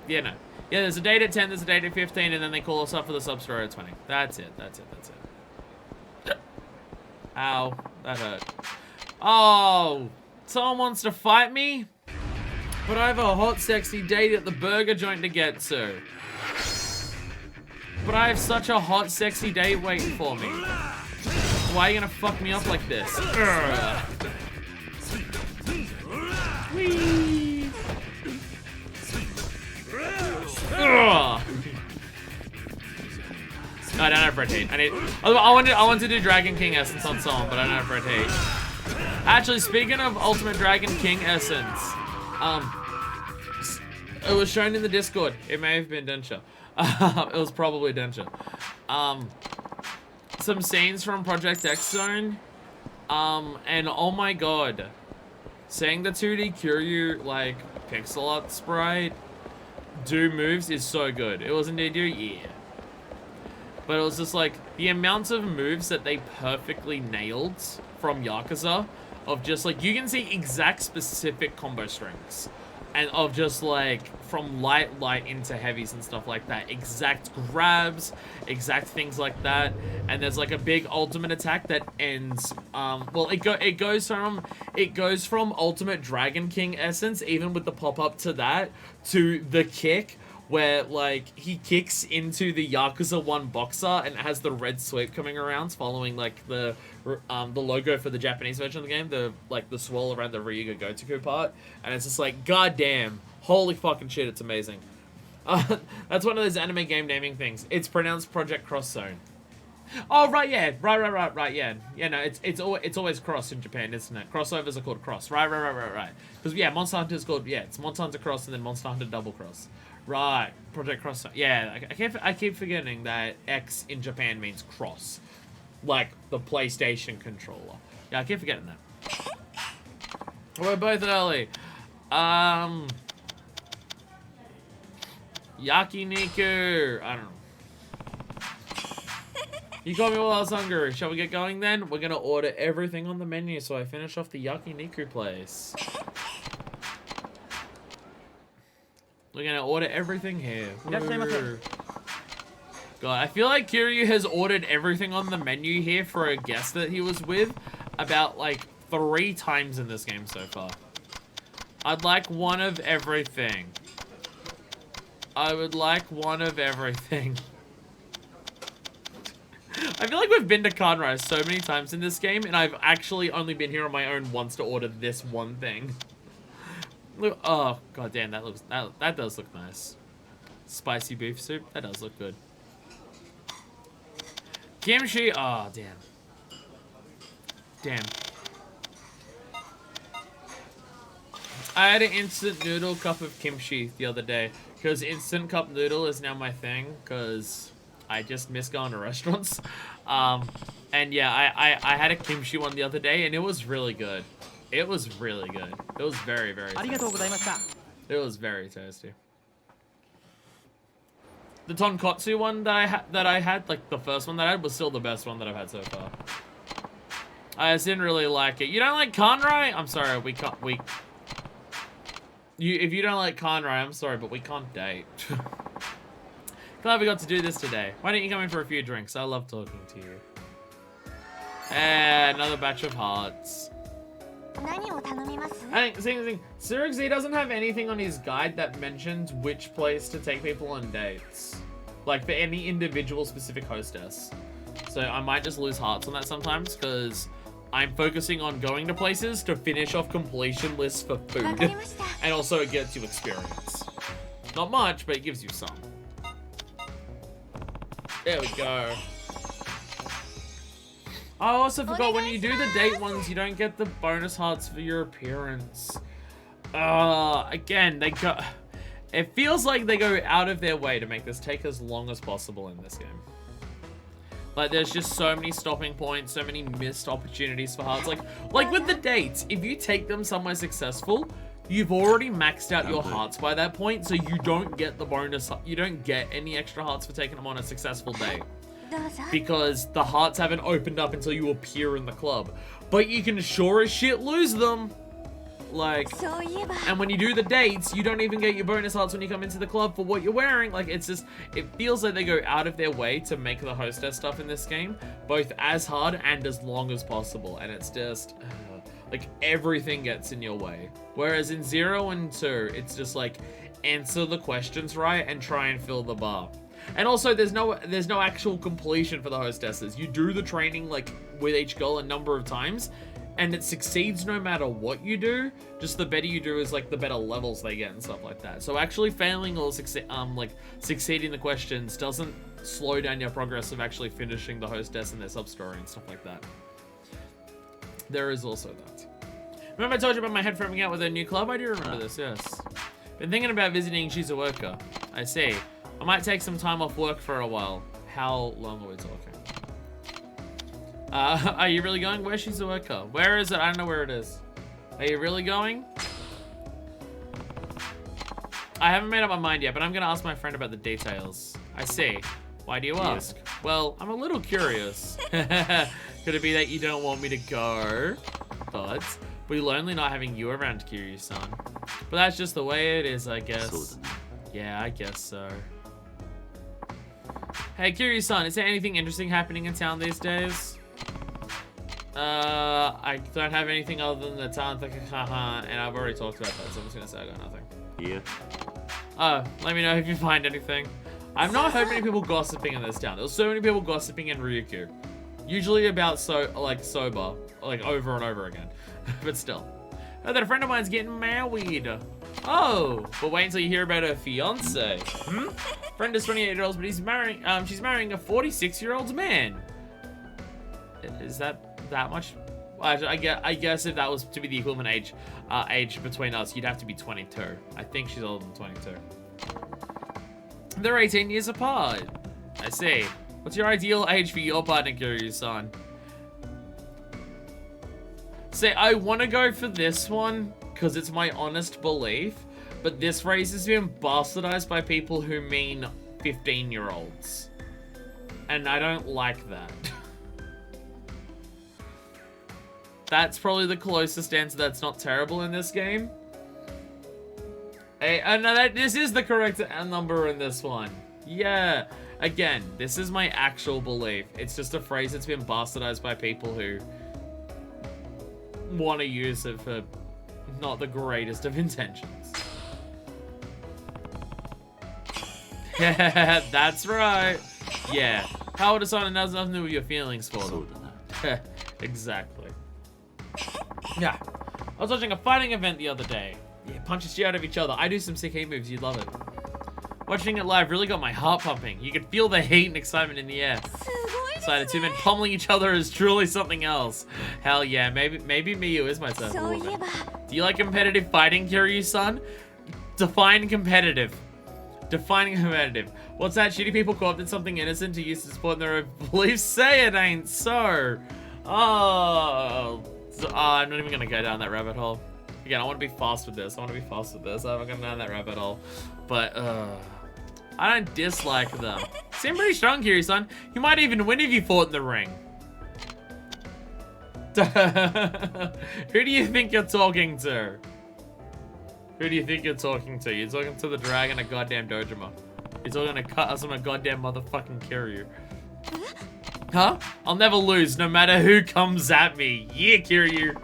Yeah, no. Yeah, there's a date at 10, there's a date at 15, and then they call us up for the sub story at 20. That's it. Ow, that hurt. Oh, someone wants to fight me? But I have a hot, sexy date at the burger joint to get to. But I have such a hot, sexy date waiting for me. Why are you gonna fuck me up like this? Whee! No, I don't have red heat. I want to do Dragon King Essence on someone, but I don't have red heat. Actually, speaking of Ultimate Dragon King Essence, it was shown in the Discord. It may have been Densha. It was probably Densha. Some scenes from Project X Zone, and oh my god, seeing the 2D Kiryu like pixel art sprite do moves is so good. It was indeed you, yeah. But it was just like the amount of moves that they perfectly nailed from Yakuza, of just like you can see exact specific combo strings. And of just like from light into heavies and stuff like that. Exact grabs, exact things like that. And there's like a big ultimate attack that ends. Well, it goes from Ultimate Dragon King Essence, even with the pop up to that, to the kick, where like he kicks into the Yakuza 1 boxer and it has the red sweep coming around, following like the logo for the Japanese version of the game, the swirl around the Ryuga Gotoku part, and it's just like, goddamn, holy fucking shit, it's amazing. That's one of those anime game naming things. It's pronounced Project Cross Zone. Oh right, yeah, right, yeah. Yeah, no, it's always cross in Japan, isn't it? Crossovers are called cross. Right. Because yeah, Monster Hunter is called, it's Monster Hunter Cross and then Monster Hunter Double Cross. Right, Project Cross Zone. Yeah, I keep forgetting that X in Japan means cross, like the PlayStation controller. Yeah, I keep forgetting that. We're both early. Yakiniku. I don't know. You got me while I was hungry. Shall we get going then? We're gonna order everything on the menu so I finish off the yakiniku place. We're gonna order everything here. Woo. God, I feel like Kiryu has ordered everything on the menu here for a guest that he was with about like 3 times in this game so far. I'd like one of everything. I would like one of everything. I feel like we've been to Kanrai so many times in this game, and I've actually only been here on my own once to order this one thing. Look, oh, god damn, that does look nice. Spicy beef soup, that does look good. Kimchi, oh, damn. Damn. I had an instant noodle cup of kimchi the other day, because instant cup noodle is now my thing, because I just miss going to restaurants. And yeah, I had a kimchi one the other day, and it was really good. It was really good. It was very, very tasty. It was very tasty. The tonkotsu one that I had, like the first one that I had, was still the best one that I've had so far. I just didn't really like it. You don't like Kanrai? I'm sorry, if you don't like Kanrai, I'm sorry, but we can't date. Glad we got to do this today. Why don't you come in for a few drinks? I love talking to you. And another batch of hearts. I think Surugzi doesn't have anything on his guide that mentions which place to take people on dates. Like for any individual specific hostess. So I might just lose hearts on that sometimes because I'm focusing on going to places to finish off completion lists for food. And also it gets you experience. Not much, but it gives you some. There we go. I also forgot when you do the date ones, you don't get the bonus hearts for your appearance. Again, it feels like they go out of their way to make this take as long as possible in this game. Like, there's just so many stopping points, so many missed opportunities for hearts. Like with the dates, if you take them somewhere successful, you've already maxed out your hearts by that point, so you don't get the bonus, you don't get any extra hearts for taking them on a successful date. Because the hearts haven't opened up until you appear in the club. But you can sure as shit lose them. Like, and when you do the dates, you don't even get your bonus hearts when you come into the club for what you're wearing. Like, it's just, it feels like they go out of their way to make the hostess stuff in this game both as hard and as long as possible. And it's just, like, everything gets in your way. Whereas in 0 and 2, it's just like, answer the questions right and try and fill the bar. And also, there's no actual completion for the hostesses. You do the training, like, with each girl a number of times, and it succeeds no matter what you do. Just the better you do is, like, the better levels they get and stuff like that. So actually failing or succeeding the questions doesn't slow down your progress of actually finishing the hostess and their sub-story and stuff like that. There is also that. Remember I told you about my head framing out with a new club? I do remember this, yes. Been thinking about visiting Shizuoka. I see. I might take some time off work for a while. How long are we talking? Are you really going? Where's Shizuoka? Where is it? I don't know where it is. Are you really going? I haven't made up my mind yet, but I'm going to ask my friend about the details. I see. Why do you ask? Well, I'm a little curious. Could it be that you don't want me to go? But be lonely not having you around, Kiryu-san. But that's just the way it is, I guess. Yeah, I guess so. Hey, Kiryu-san, is there anything interesting happening in town these days? I don't have anything other than the town, and I've already talked about that, so I'm just gonna say I got nothing. Yeah. Let me know if you find anything. I've not heard many people gossiping in this town. There's so many people gossiping in Ryukyu. Usually about soba, like over and over again. But still. Oh, that a friend of mine's getting married. Oh, but wait until you hear about her fiance. Friend is 28 years old, but she's marrying a 46-year-old man. Is that much? I guess if that was to be the equivalent age between us, you'd have to be 22. I think she's older than 22. They're 18 years apart. I see. What's your ideal age for your partner, Kiryu-san? Say, I want to go for this one because it's my honest belief, but this phrase has been bastardized by people who mean 15-year-olds. And I don't like that. That's probably the closest answer that's not terrible in this game. Hey, no, this is the correct number in this one. Yeah. Again, this is my actual belief. It's just a phrase that's been bastardized by people who want to use it for not the greatest of intentions. Yeah, that's right. Yeah. How would a son has nothing to do with your feelings for them? Exactly. Yeah. I was watching a fighting event the other day. Yeah, punches you out of each other. I do some sick hate moves, you'd love it. Watching it live really got my heart pumping. You could feel the hate and excitement in the air. Excited, two men pummeling each other is truly something else. Hell yeah, maybe Miyu is my type of woman. Do you like competitive fighting, Kiryu-san? Define competitive. Define competitive. What's that? Shitty people co-opted something innocent to use to support their own beliefs? Say it ain't so. Oh, I'm not even gonna go down that rabbit hole. Again, I want to be fast with this. I'm not going down that rabbit hole. But, I don't dislike them. Seem pretty strong, Kiryu-san. You might even win if you fought in the ring. Who do you think you're talking to? Who do you think you're talking to? You're talking to the dragon of goddamn Dojima. You're talking to cut us on a goddamn motherfucking Kiryu. Huh? I'll never lose, no matter who comes at me. Yeah, Kiryu.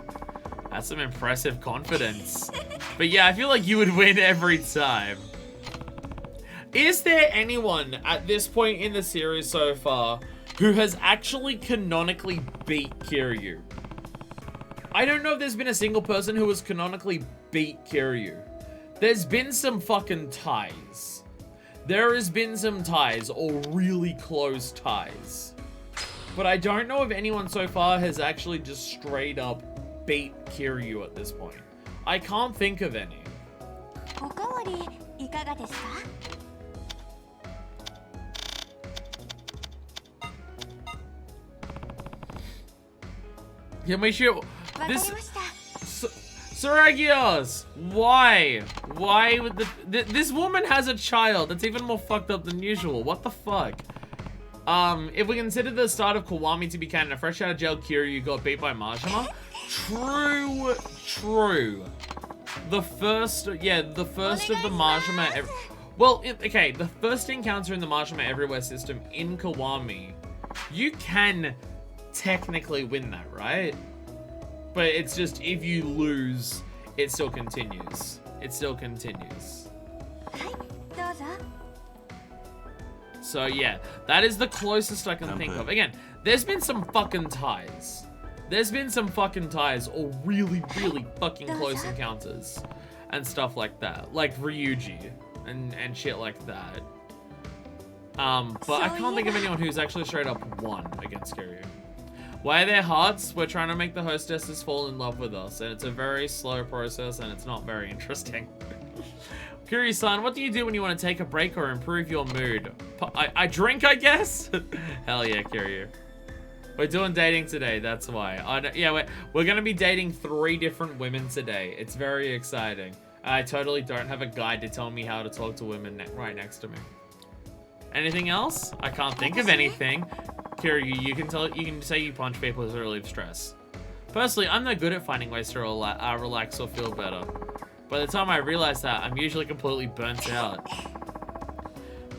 That's some impressive confidence. But yeah, I feel like you would win every time. Is there anyone at this point in the series so far who has actually canonically beat Kiryu? I don't know if there's been a single person who has canonically beat Kiryu. There's been some fucking ties. There has been some ties, or really close ties. But I don't know if anyone so far has actually just straight up beat Kiryu at this point. I can't think of any. Yeah, make sure this Saragios, why would this woman has a child that's even more fucked up than usual. What the fuck? If we consider the start of Kiwami to be canon, a fresh out of jail Kiryu got beat by Majima. True. The first of the Majima. Okay, the first encounter in the Majima Everywhere system in Kiwami, you can technically win that, right? But it's just if you lose, it still continues. So yeah, that is the closest I can think of. Again, there's been some fucking ties. Or really, really fucking close encounters and stuff like that. Like Ryuji and shit like that. But I can't think of anyone who's actually straight up won against Kiryu. Why are there hearts? We're trying to make the hostesses fall in love with us, and it's a very slow process, and it's not very interesting. Kiryu-san, what do you do when you want to take a break or improve your mood? I drink, I guess? Hell yeah, Kiryu. We're doing dating today, that's why. Yeah, we're gonna be dating 3 different women today. It's very exciting. I totally don't have a guide to tell me how to talk to women right next to me. Anything else? I can't think of anything. Kiryu, you can say you punch people to relieve stress. Personally, I'm not good at finding ways to relax or feel better. By the time I realize that, I'm usually completely burnt out.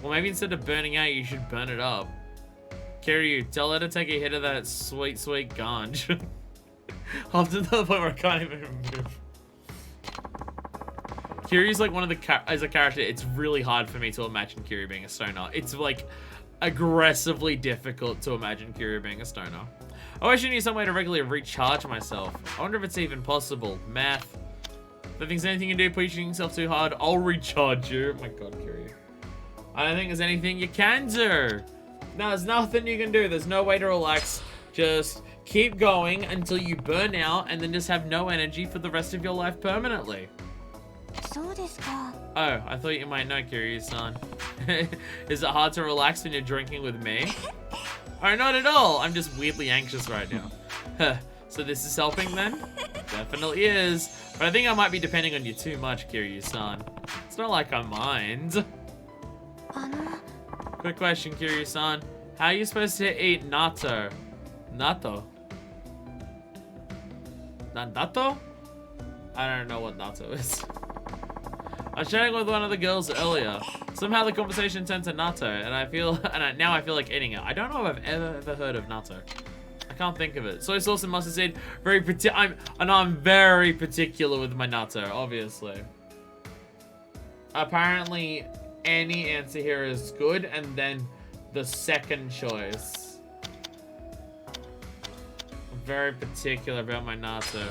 Well, maybe instead of burning out, you should burn it up. Kiryu, tell her to take a hit of that sweet, sweet ganj. Up to the point where I can't even move. Kiryu's like one of the as a character, it's really hard for me to imagine Kiryu being a stoner. It's like aggressively difficult to imagine Kiryu being a stoner. I wish I knew some way to regularly recharge myself. I wonder if it's even possible. Math. Don't think there's anything you can do pushing yourself too hard. I'll recharge you. Oh my god, Kiryu. I don't think there's anything you can do. No, there's nothing you can do. There's no way to relax. Just keep going until you burn out and then just have no energy for the rest of your life permanently. Oh, I thought you might know, Kiryu-san. Is it hard to relax when you're drinking with me? Oh, not at all. I'm just weirdly anxious right now. So this is helping then? Definitely is. But I think I might be depending on you too much, Kiryu-san. It's not like I mind. Quick question, Kiryu-san. How are you supposed to eat natto? Natto? Natto? I don't know what natto is. I was chatting with one of the girls earlier. Somehow the conversation turned to natto, and now I feel like eating it. I don't know if I've ever heard of natto. I can't think of it. Soy sauce and mustard seed. I'm very particular with my natto, obviously. Apparently, any answer here is good, and then the second choice. I'm very particular about my natto.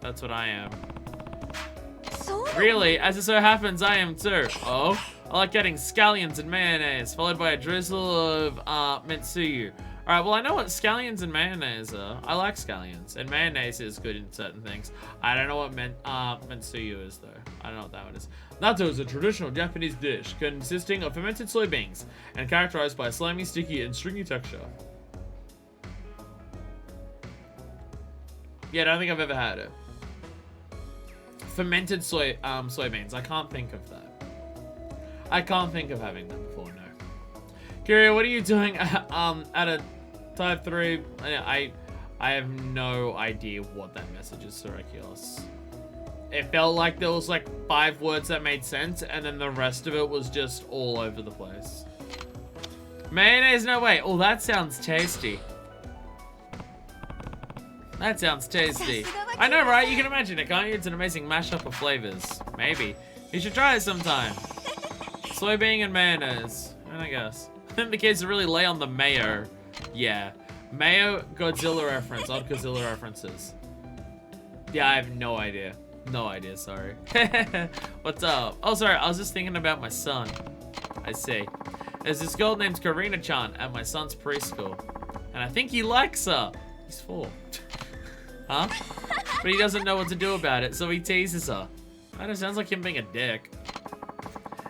That's what I am. Really, as it so happens, I am too. Oh, I like getting scallions and mayonnaise, followed by a drizzle of Mitsuyu. Alright, well I know what scallions and mayonnaise are. I like scallions, and mayonnaise is good in certain things. I don't know what Mitsuyu is though. I don't know what that one is. Natto is a traditional Japanese dish consisting of fermented soybeans and characterized by a slimy, sticky, and stringy texture. Yeah, I don't think I've ever had it. Fermented soybeans. I can't think of that. I can't think of having them before, no. Kyria, what are you doing at a type 3? I have no idea what that message is, Syracuse. It felt like there was like 5 words that made sense, and then the rest of it was just all over the place. Mayonnaise, no way. Oh, that sounds tasty. That sounds tasty. I know, right? You can imagine it, can't you? It's an amazing mashup of flavors. Maybe. You should try it sometime. Soybean and mayonnaise. I guess. I think the kids really lay on the mayo. Yeah. Mayo, Godzilla reference. Odd Godzilla references. Yeah, I have no idea. No idea, sorry. What's up? Oh, sorry. I was just thinking about my son. I see. There's this girl named Karina-chan at my son's preschool. And I think he likes her. He's 4. Huh? But he doesn't know what to do about it, so he teases her. That just sounds like him being a dick.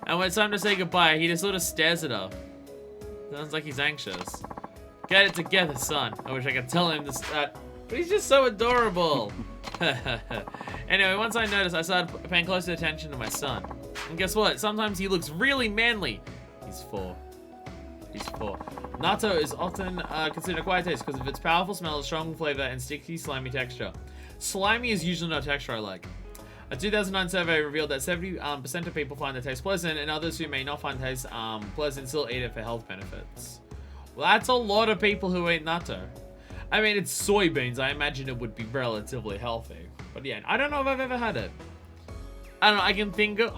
And when it's time to say goodbye, he just sort of stares at her. Sounds like he's anxious. Get it together, son. I wish I could tell him this, but he's just so adorable. Anyway, once I noticed, I started paying closer attention to my son. And guess what? Sometimes he looks really manly. He's 4. He's 4. Natto is often considered a quiet taste because of its powerful smell, strong flavor, and sticky, slimy texture. Slimy is usually not a texture I like. A 2009 survey revealed that 70% of people find the taste pleasant, and others who may not find the taste pleasant still eat it for health benefits. Well, that's a lot of people who eat natto. I mean, it's soybeans. I imagine it would be relatively healthy. But yeah, I don't know if I've ever had it. I don't know. I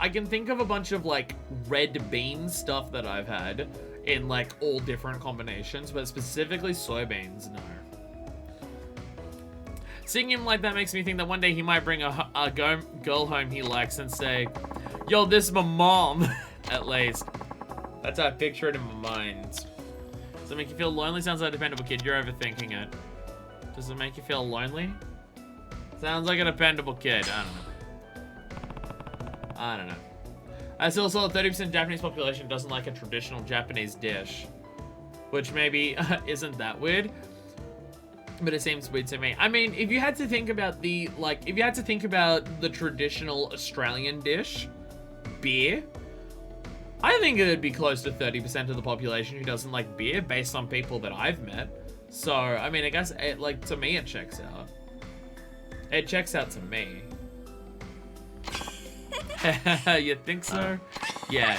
can think of a bunch of like red bean stuff that I've had in like all different combinations, but specifically soybeans, no. Seeing him like that makes me think that one day he might bring a girl home he likes and say, "Yo, this is my mom," at least. That's how I picture it in my mind. Does it make you feel lonely? Sounds like a dependable kid. You're overthinking it. Does it make you feel lonely? Sounds like a dependable kid. I don't know. I still saw 30% Japanese population doesn't like a traditional Japanese dish. Which maybe isn't that weird. But it seems weird to me. I mean, if you had to think about the traditional Australian dish, beer, I think it'd be close to 30% of the population who doesn't like beer based on people that I've met. So, I mean, I guess, to me, it checks out. It checks out to me. You think so? Yeah.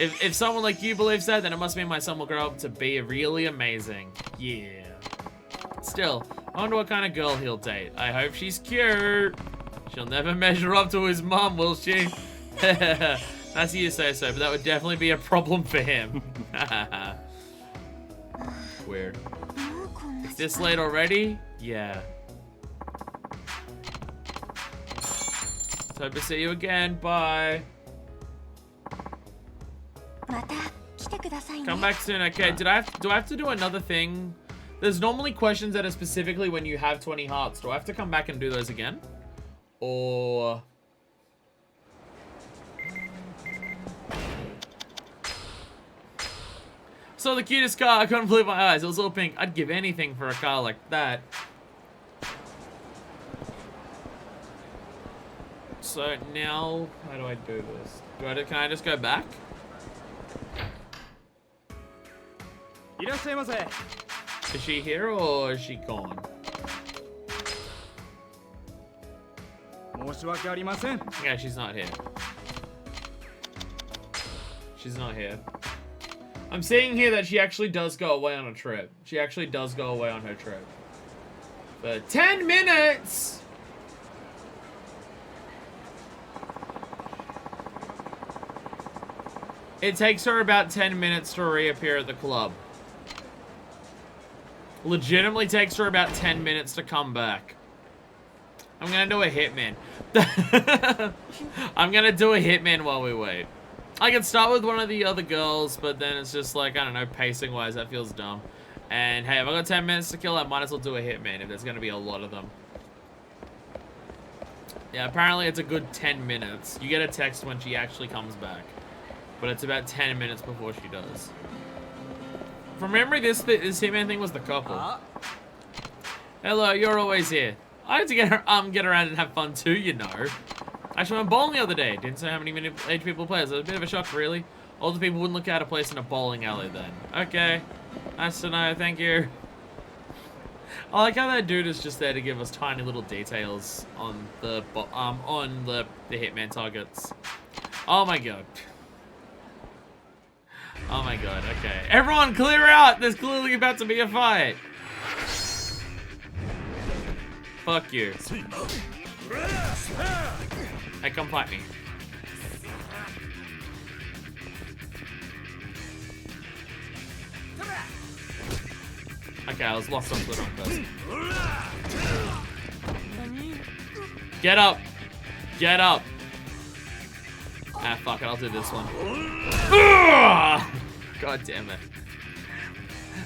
If someone like you believes that, then it must mean my son will grow up to be really amazing. Yeah. Still, I wonder what kind of girl he'll date. I hope she's cute. She'll never measure up to his mom, will she? I see you say so, but that would definitely be a problem for him. Weird. It's this late already? Yeah. Hope to see you again. Bye. Come back soon. Okay, do I have to do another thing? There's normally questions that are specifically when you have 20 hearts. Do I have to come back and do those again? Or... So the cutest car, I couldn't believe my eyes. It was all pink. I'd give anything for a car like that. So now, how do I do this? Can I just go back? いらっしゃいませ。 Is she here or is she gone? 申し訳ありません。 Yeah, she's not here. She's not here. I'm seeing here that she actually does go away on a trip. She actually does go away on her trip. For 10 minutes! It takes her about 10 minutes to reappear at the club. Legitimately takes her about 10 minutes to come back. I'm gonna do a hitman. I'm gonna do a hitman while we wait. I can start with one of the other girls, but then it's just like, I don't know, pacing-wise, that feels dumb. And hey, if I got 10 minutes to kill, I might as well do a hitman if there's gonna be a lot of them. Yeah, apparently it's a good 10 minutes. You get a text when she actually comes back. But it's about 10 minutes before she does. From memory, this hitman thing was the couple. Hello, you're always here. I had to get around and have fun too, you know. Actually went bowling the other day. Didn't say how many age people play. It was a bit of a shock, really. Older people wouldn't look out of place in a bowling alley then. Okay. Nice to know, thank you. I like how that dude is just there to give us tiny little details on the hitman targets. Oh my god. Oh my god, okay. Everyone clear out! There's clearly about to be a fight! Fuck you. Hey, come fight me. Okay, I was lost on the wrong person. Get up! Get up! Ah, fuck it, I'll do this one. God damn it.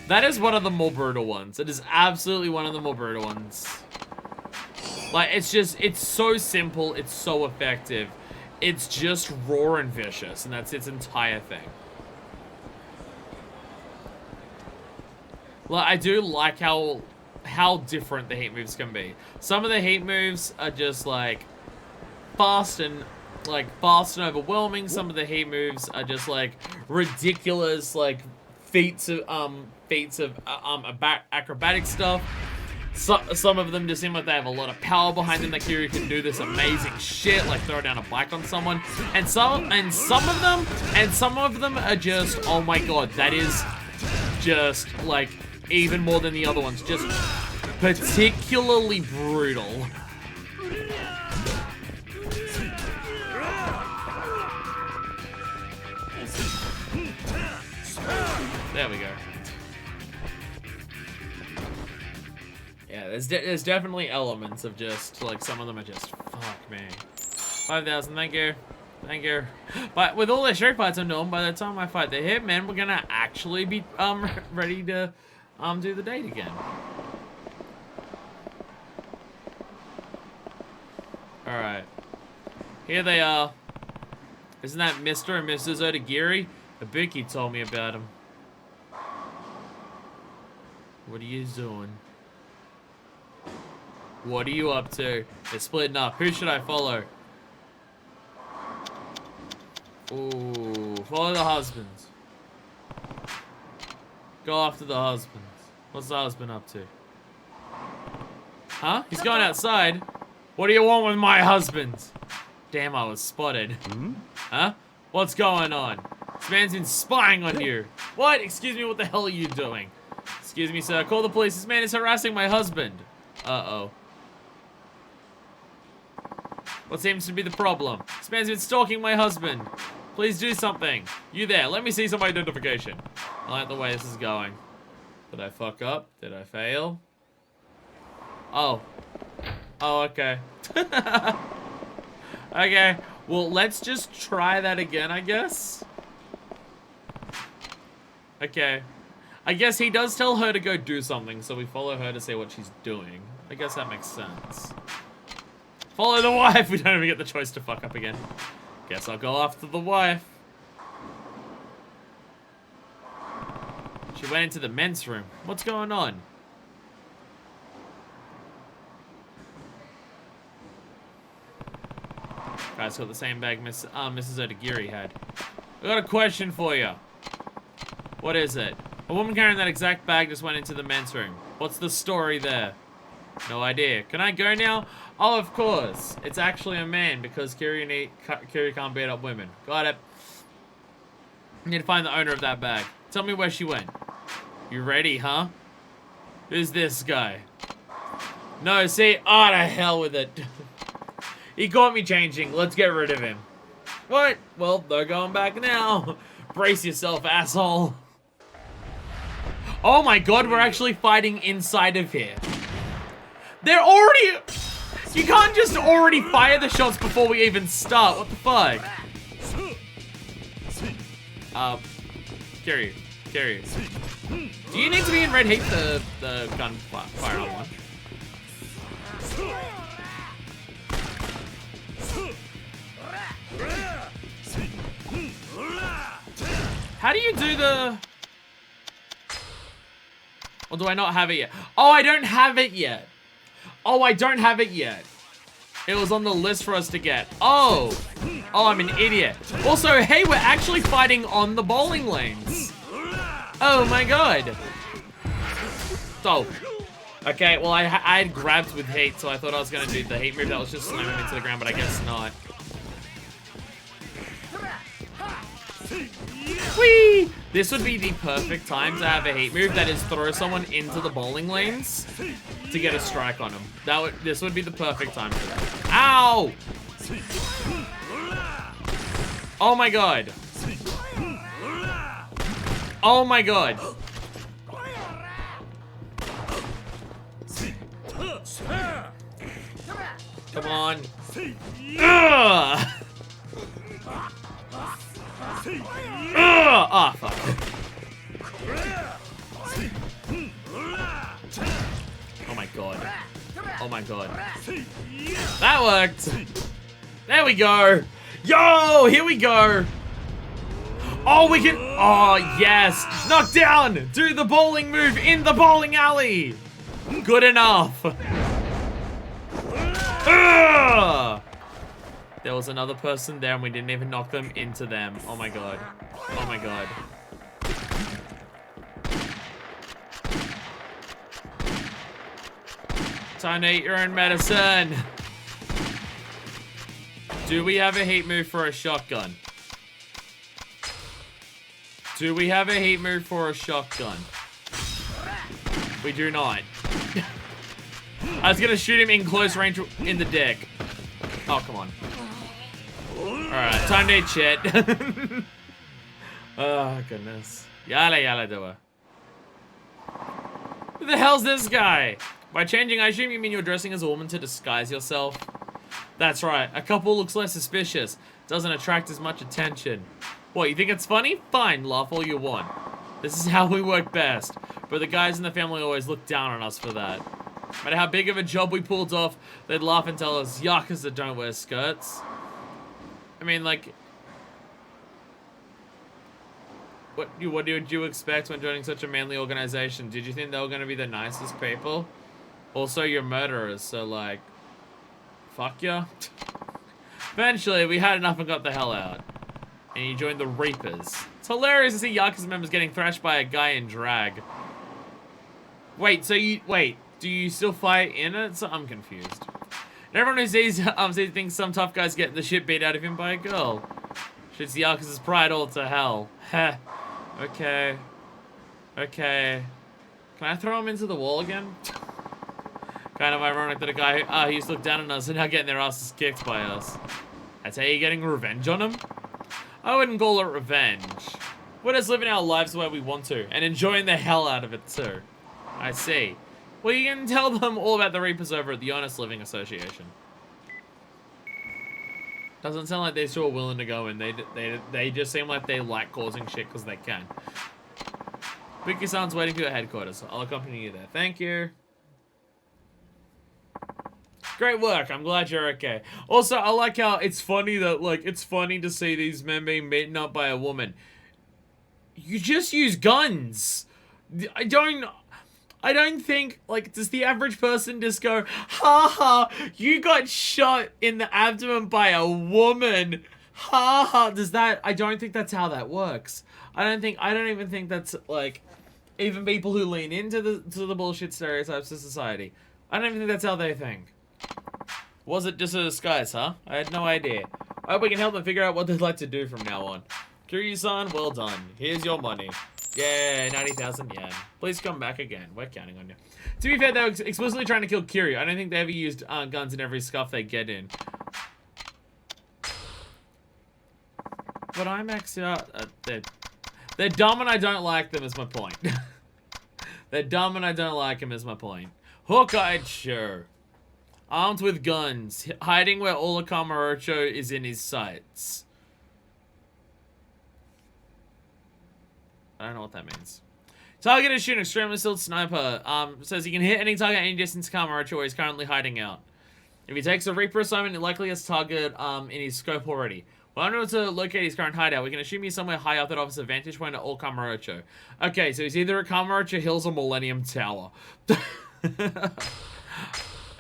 That is one of the more brutal ones. It is absolutely one of the more brutal ones. Like, it's so simple, it's so effective. It's just raw and vicious, and that's its entire thing. Like, I do like how different the heat moves can be. Some of the heat moves are just like fast and overwhelming. Some of the heat moves are just like ridiculous, like feats of acrobatic stuff. Some of them just seem like they have a lot of power behind them. Like Kiryu can do this amazing shit, like throw down a bike on someone. And some of them are just, oh my god, that is just like even more than the other ones, just particularly brutal. There we go. Yeah, there's definitely elements of just, like, some of them are just, fuck me. 5,000, thank you. Thank you. But with all the street fights I'm doing, by the time I fight the hitman, we're gonna actually be, ready to, do the date again. Alright. Here they are. Isn't that Mr. and Mrs. Odagiri? Ibuki told me about him. What are you doing? What are you up to? They're splitting up. Who should I follow? Ooh, follow the husbands. Go after the husbands. What's the husband up to? Huh? He's going outside. What do you want with my husbands? Damn, I was spotted. Huh? What's going on? This man's been spying on you. What? Excuse me, what the hell are you doing? Excuse me, sir. Call the police. This man is harassing my husband. Uh-oh. What seems to be the problem? This man's been stalking my husband. Please do something. You there. Let me see some identification. I like the way this is going. Did I fuck up? Did I fail? Oh. Oh, okay. Okay. Well, let's just try that again, I guess. Okay. I guess he does tell her to go do something, so we follow her to see what she's doing. I guess that makes sense. Follow the wife! We don't even get the choice to fuck up again. Guess I'll go after the wife. She went into the men's room. What's going on? Guys got the same bag Mrs. Odagiri had. I got a question for you. What is it? A woman carrying that exact bag just went into the men's room. What's the story there? No idea. Can I go now? Oh, of course. It's actually a man because Kiryu can't beat up women. Got it. Need to find the owner of that bag. Tell me where she went. You ready, huh? Who's this guy? No, see? Oh, to hell with it. He caught me changing. Let's get rid of him. What? Well, they're going back now. Brace yourself, asshole. Oh my god, we're actually fighting inside of here. They're already... You can't just already fire the shots before we even start. What the fuck? Kiryu. Do you need to be in red heat? The gun fire on one. How do you do the... Or do I not have it yet? Oh, I don't have it yet. Oh, I don't have it yet. It was on the list for us to get. Oh. Oh, I'm an idiot. Also, hey, we're actually fighting on the bowling lanes. Oh my god. Oh. Okay, well, I had grabbed with heat, so I thought I was going to do the heat move that was just slamming into the ground, but I guess not. Whee! This would be the perfect time to have a heat move that is throw someone into the bowling lanes to get a strike on them. This would be the perfect time for that. Ow! Oh my god. Oh my god. Come on. Ugh! Oh, fuck. Oh my god. Oh my god. That worked. There we go. Yo, here we go. Oh, we can... Oh, yes. Knock down. Do the bowling move in the bowling alley. Good enough. Ugh! There was another person there and we didn't even knock them into them. Oh my god. Oh my god. Time to eat your own medicine. Do we have a heat move for a shotgun? Do we have a heat move for a shotgun? We do not. I was gonna shoot him in close range in the dick. Oh, come on. Alright, time to eat shit. Oh, goodness. Yala doa. Who the hell's this guy? By changing, I assume you mean you're dressing as a woman to disguise yourself? That's right. A couple looks less suspicious. Doesn't attract as much attention. What, you think it's funny? Fine, laugh all you want. This is how we work best. But the guys in the family always look down on us for that. No matter how big of a job we pulled off, they'd laugh and tell us, Yakuza don't wear skirts. I mean, like... What did you expect when joining such a manly organization? Did you think they were going to be the nicest people? Also, you're murderers, so like... Fuck ya. Eventually, we had enough and got the hell out. And you joined the Reapers. It's hilarious to see Yakuza members getting thrashed by a guy in drag. Wait, so you... Wait, do you still fight in it? So I'm confused. And everyone who sees thinks some tough guy's getting the shit beat out of him by a girl. Shoots Yakuza's pride all to hell. Heh. Okay. Okay. Can I throw him into the wall again? Kind of ironic that a guy who used to look down on us and now getting their asses kicked by us. That's how you're getting revenge on him? I wouldn't call it revenge. We're just living our lives the way we want to and enjoying the hell out of it too. I see. Well, you can tell them all about the Reapers over at the Honest Living Association. Doesn't sound like they're still willing to go in. They just seem like they like causing shit because they can. Buki-san's waiting for your headquarters. I'll accompany you there. Thank you. Great work. I'm glad you're okay. Also, I like how it's funny that, like, it's funny to see these men being beaten up by a woman. You just use guns. I don't think, like, does the average person just go, ha ha, you got shot in the abdomen by a woman. Ha ha. Does that, I don't think that's how that works. I don't even think that's, like, even people who lean into the bullshit stereotypes of society. I don't even think that's how they think. Was it just a disguise, huh? I had no idea. I hope we can help them figure out what they'd like to do from now on. Kiryu-san, well done. Here's your money. Yeah, 90,000 yen. Please come back again. We're counting on you. To be fair, they were explicitly trying to kill Kiryu. I don't think they ever used guns in every scuff they get in. But I'm actually... they're dumb and I don't like them is my point. They're dumb and I don't like them is my point. Hawkeye, sure. Armed with guns, hiding where Ola Kamurocho is in his sights. I don't know what that means. Target is shooting extremely skilled sniper. Says he can hit any target at any distance Kamurocho where he's currently hiding out. If he takes a Reaper assignment, it likely has target in his scope already. Well, I don't know to locate his current hideout. We can assume he's somewhere high up that offers a vantage point at all Kamurocho. Okay, so he's either at Kamurocho Hills or Millennium Tower.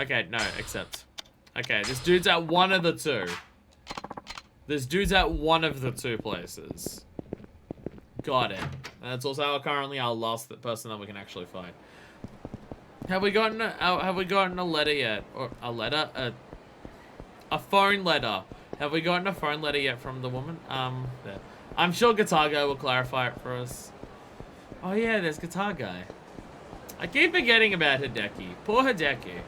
Okay, no, except. Okay, this dude's at one of the two. This dude's at one of the two places. Got it. And that's also currently our last person that we can actually fight. Have we gotten a letter yet? Or a letter? A phone letter. Have we gotten a phone letter yet from the woman? There. I'm sure Guitar Guy will clarify it for us. Oh yeah, there's Guitar Guy. I keep forgetting about Hideki. Poor Hideki.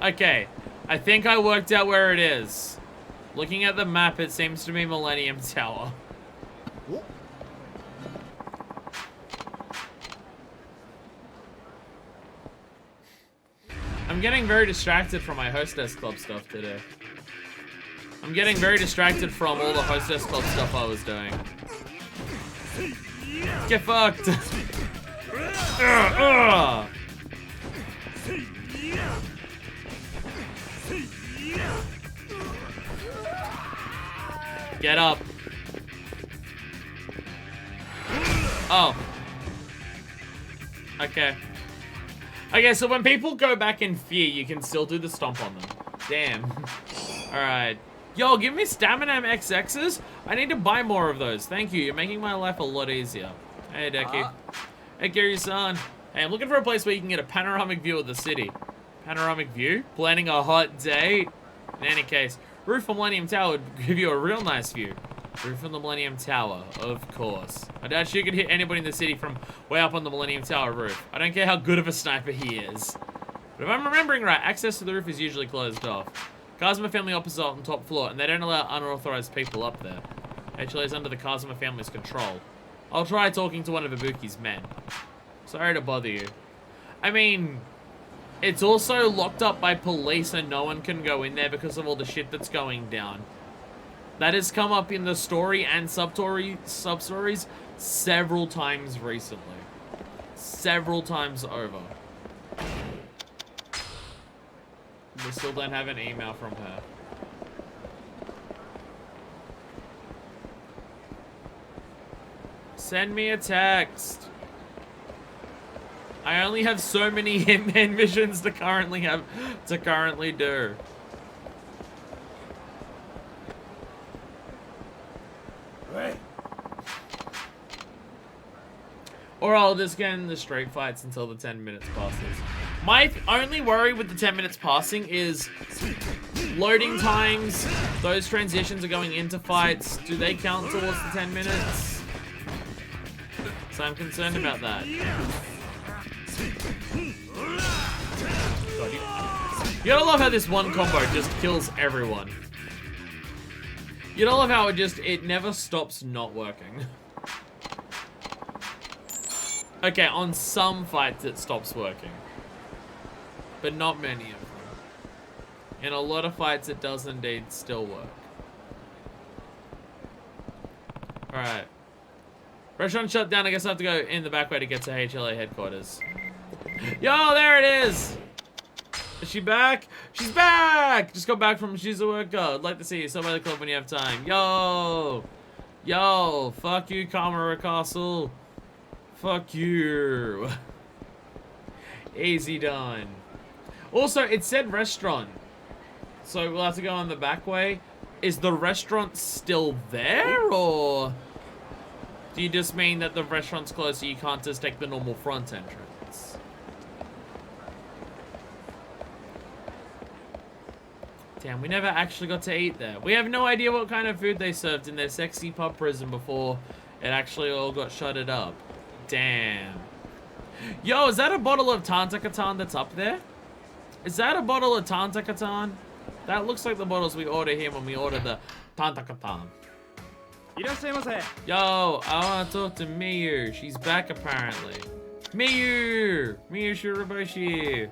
Okay, I think I worked out where it is. Looking at the map, it seems to be Millennium Tower. I'm getting very distracted from my Hostess Club stuff today. I'm getting very distracted from all the Hostess Club stuff I was doing. Get fucked! Get up. Oh. Okay. Okay, so when people go back in fear, you can still do the stomp on them. Damn. Alright. Yo, give me Stamina XXs. I need to buy more of those. Thank you. You're making my life a lot easier. Hey, Deki. Hey, Kiryu-san. Hey, I'm looking for a place where you can get a panoramic view of the city. Panoramic view? Planning a hot date? In any case, roof from Millennium Tower would give you a real nice view. Roof from the Millennium Tower, of course. I doubt you could hit anybody in the city from way up on the Millennium Tower roof. I don't care how good of a sniper he is. But if I'm remembering right, access to the roof is usually closed off. Kazuma family opposite on top floor, and they don't allow unauthorized people up there. HLA is under the Kazuma family's control. I'll try talking to one of Ibuki's men. Sorry to bother you. I mean, it's also locked up by police and no one can go in there because of all the shit that's going down. That has come up in the story and sub-stories several times recently. Several times over. We still don't have an email from her. Send me a text. I only have so many Hitman missions to currently do. Or I'll just get in the straight fights until the 10 minutes passes. My only worry with the 10 minutes passing is loading times. Those transitions are going into fights. Do they count towards the 10 minutes? So I'm concerned about that. God, you gotta love how this one combo just kills everyone. You gotta love how it never stops not working. Okay, on some fights it stops working. But not many of them. In a lot of fights it does indeed still work. Alright. Restaurant shut down. I guess I have to go in the back way to get to HLA headquarters. Yo, there it is! Is she back? She's back! Just got back from Shizuoka. I'd like to see you. Stop by the club when you have time. Yo! Yo! Fuck you, Kamura Castle. Fuck you. Easy done. Also, it said restaurant. So we'll have to go on the back way. Is the restaurant still there, or...? Do you just mean that the restaurant's closed so you can't just take the normal front entrance? Damn, we never actually got to eat there. We have no idea what kind of food they served in their sexy pub prison before it actually all got shuttered up. Damn. Yo, is that a bottle of Tantakatan that's up there? Is that a bottle of Tantakatan? That looks like the bottles we order here when we order the Tantakatan. いらっしゃいませ。 Yo, I wanna talk to Miyu. She's back apparently. Miyu! Miyu Shirabashi.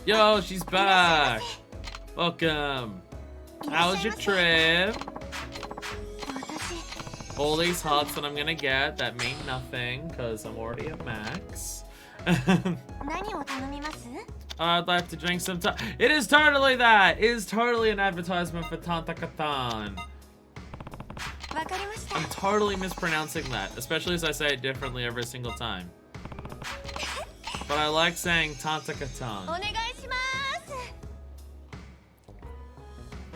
Yo, she's back. Welcome. How was your trip? All these hearts that I'm gonna get that mean nothing because I'm already at max. I'd like to drink some time. It is totally that. It is totally an advertisement for Tantakatan. I'm totally mispronouncing that, especially as I say it differently every single time. But I like saying Tantakatan.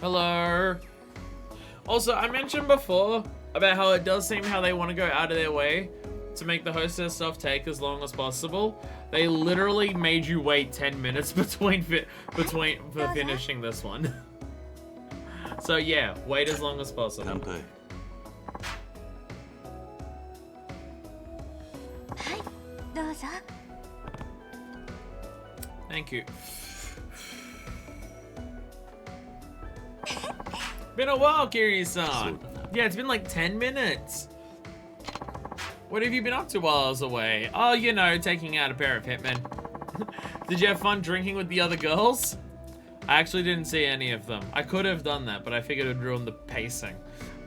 Hello. Also, I mentioned before about how it does seem how they want to go out of their way to make the hostess stuff take as long as possible. They literally made you wait 10 minutes for finishing this one. So yeah, wait as long as possible. Thank you. Been a while, Kiryu-san. Yeah, it's been like 10 minutes. What have you been up to while I was away? Oh, you know, taking out a pair of hitmen. Did you have fun drinking with the other girls? I actually didn't see any of them. I could have done that, but I figured it would ruin the pacing.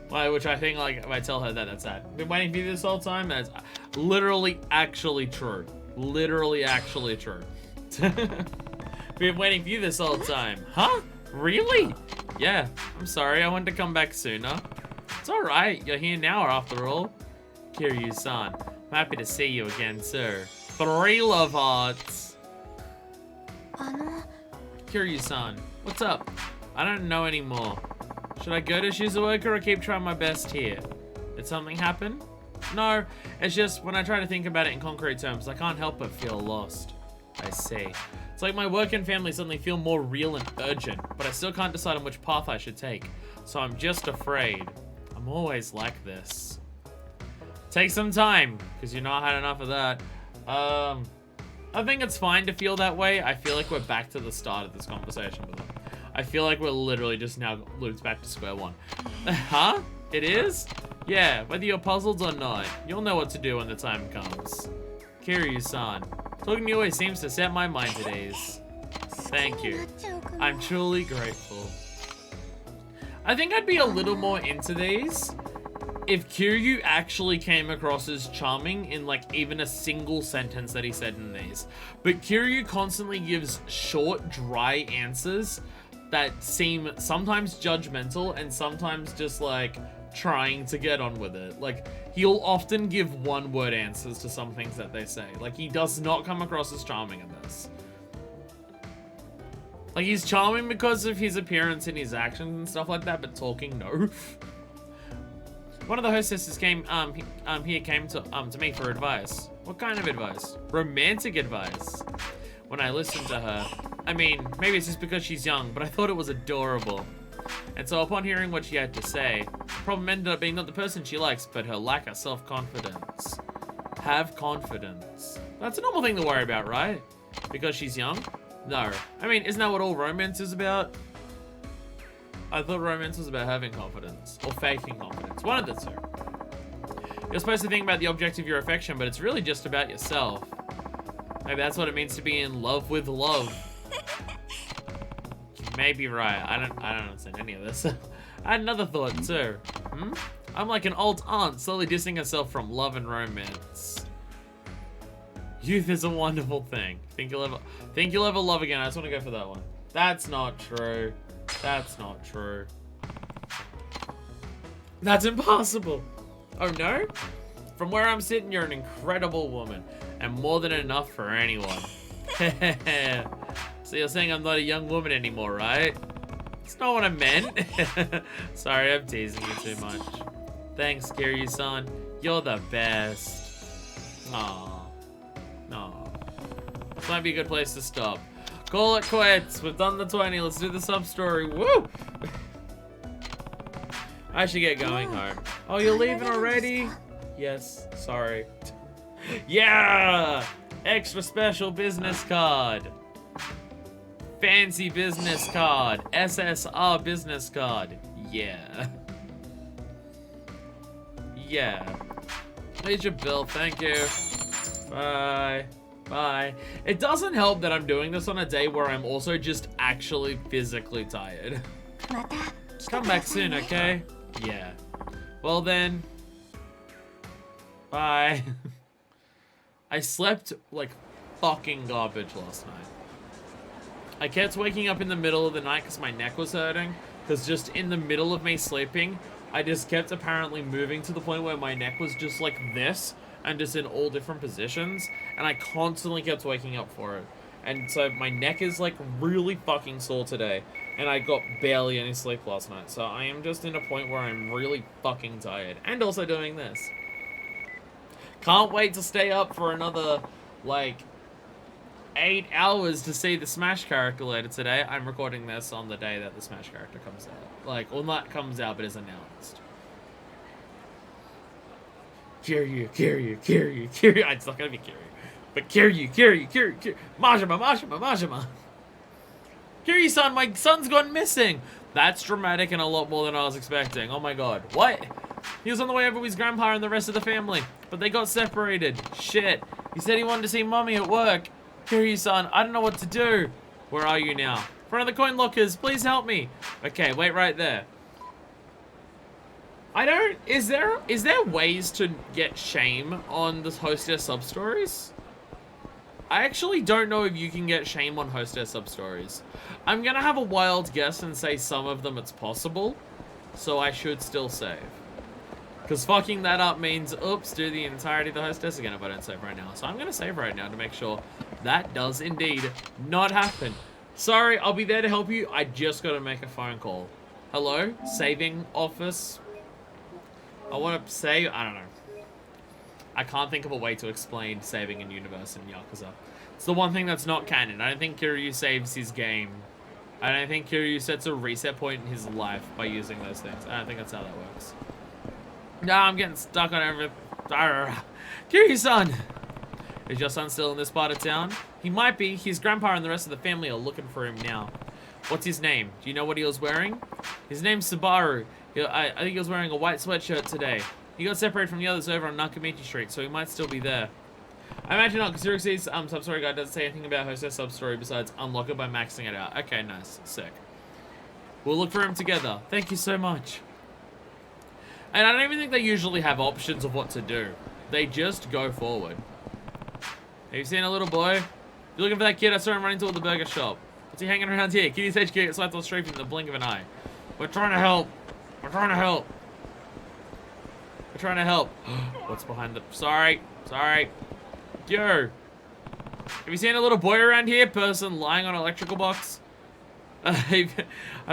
Which I think, like, if I tell her that, that's that. Been waiting for you this whole time? That's literally actually true. Literally actually true. Been waiting for you this whole time. Huh? Really? Yeah, I'm sorry. I wanted to come back sooner. It's alright. You're here now, after all. Kiryu-san, I'm happy to see you again, sir. 3 love hearts. Kiryu-san, what's up? I don't know anymore. Should I go to Shizuoka or keep trying my best here? Did something happen? No, it's just when I try to think about it in concrete terms, I can't help but feel lost. I see. It's like my work and family suddenly feel more real and urgent, but I still can't decide on which path I should take. So I'm just afraid. I'm always like this. Take some time, because you've not had enough of that. I think it's fine to feel that way. I feel like we're back to the start of this conversation with them. I feel like we're literally just now looped back to square one. Huh? It is? Yeah, whether you're puzzled or not, you'll know what to do when the time comes. Kiryu-san, talking to you always seems to set my mind at ease. Thank you. I'm truly grateful. I think I'd be a little more into these if Kiryu actually came across as charming in like even a single sentence that he said in these. But Kiryu constantly gives short, dry answers that seem sometimes judgmental and sometimes just like trying to get on with it. Like, he'll often give one-word answers to some things that they say. Like, he does not come across as charming in this. Like, he's charming because of his appearance and his actions and stuff like that, but talking, no. One of the hostesses came to me for advice. What kind of advice? Romantic advice. When I listened to her, I mean, maybe it's just because she's young, but I thought it was adorable. And so upon hearing what she had to say, the problem ended up being not the person she likes, but her lack of self-confidence. Have confidence. That's a normal thing to worry about, right? Because she's young? No. I mean, isn't that what all romance is about? I thought romance was about having confidence. Or faking confidence. One of the two. You're supposed to think about the object of your affection, but it's really just about yourself. Maybe that's what it means to be in love with love. You may be right. I don't understand any of this. I had another thought too. I'm like an old aunt slowly distancing herself from love and romance. Youth is a wonderful thing. Think you'll ever love again. I just want to go for that one. That's not true. That's not true. That's impossible. Oh no? From where I'm sitting, you're an incredible woman. And more than enough for anyone. So you're saying I'm not a young woman anymore, right? That's not what I meant. Sorry, I'm teasing you too much. Thanks, Kiryu-san. You're the best. Aww. Aww. This might be a good place to stop. Call it quits. We've done the 20. Let's do the sub-story. Woo! I should get going home. Oh, you're leaving already? Yes. Sorry. Yeah! Extra special business card. Fancy business card. SSR business card. Yeah. Yeah. Here's your bill. Thank you. Bye. Bye. It doesn't help that I'm doing this on a day where I'm also just actually physically tired. Come back soon, okay? Yeah. Well then. Bye. I slept like fucking garbage last night. I kept waking up in the middle of the night because my neck was hurting. Because just in the middle of me sleeping, I just kept apparently moving to the point where my neck was just like this. And just in all different positions. And I constantly kept waking up for it. And so my neck is like really fucking sore today. And I got barely any sleep last night. So I am just in a point where I'm really fucking tired. And also doing this. Can't wait to stay up for another, like, 8 hours to see the Smash character later today. I'm recording this on the day that the Smash character comes out. Like, well, not comes out, but is announced. Kiryu. It's not gonna be Kiryu. But Kiryu. Majima. Kiryu-san, my son's gone missing. That's dramatic and a lot more than I was expecting. Oh my god. What? He was on the way over with his grandpa and the rest of the family, but they got separated. Shit. He said he wanted to see mommy at work. Kiryu-san, I don't know what to do. Where are you now? Front of the coin lockers. Please help me. Okay, wait right there. Is there ways to get shame on the hostess sub-stories? I actually don't know if you can get shame on hostess sub-stories. I'm gonna have a wild guess and say some of them it's possible, so I should still save. Because fucking that up means, oops, do the entirety of the hostess again if I don't save right now. So I'm gonna save right now to make sure that does indeed not happen. Sorry, I'll be there to help you. I just gotta make a phone call. Hello? Saving office? I want to save, I don't know. I can't think of a way to explain saving in universe in Yakuza. It's the one thing that's not canon. I don't think Kiryu saves his game. I don't think Kiryu sets a reset point in his life by using those things. I don't think that's how that works. No, I'm getting stuck on everything. Kiryu-san! Is your son still in this part of town? He might be. His grandpa and the rest of the family are looking for him now. What's his name? Do you know what he was wearing? His name's Subaru. I think he was wearing a white sweatshirt today. He got separated from the others over on Nakamichi Street, so he might still be there. I imagine not, because Xerxes' sub-story guide doesn't say anything about Jose's sub-story besides unlock it by maxing it out. Okay, nice. Sick. We'll look for him together. Thank you so much. And I don't even think they usually have options of what to do. They just go forward. Have you seen a little boy? If you're looking for that kid, I saw him running toward the burger shop. What's he hanging around here? Kitty's HQ gets swiped on street in the blink of an eye. We're trying to help. We're trying to help. We're trying to help. What's behind the... Sorry. Yo. Have you seen a little boy around here? Person lying on an electrical box? I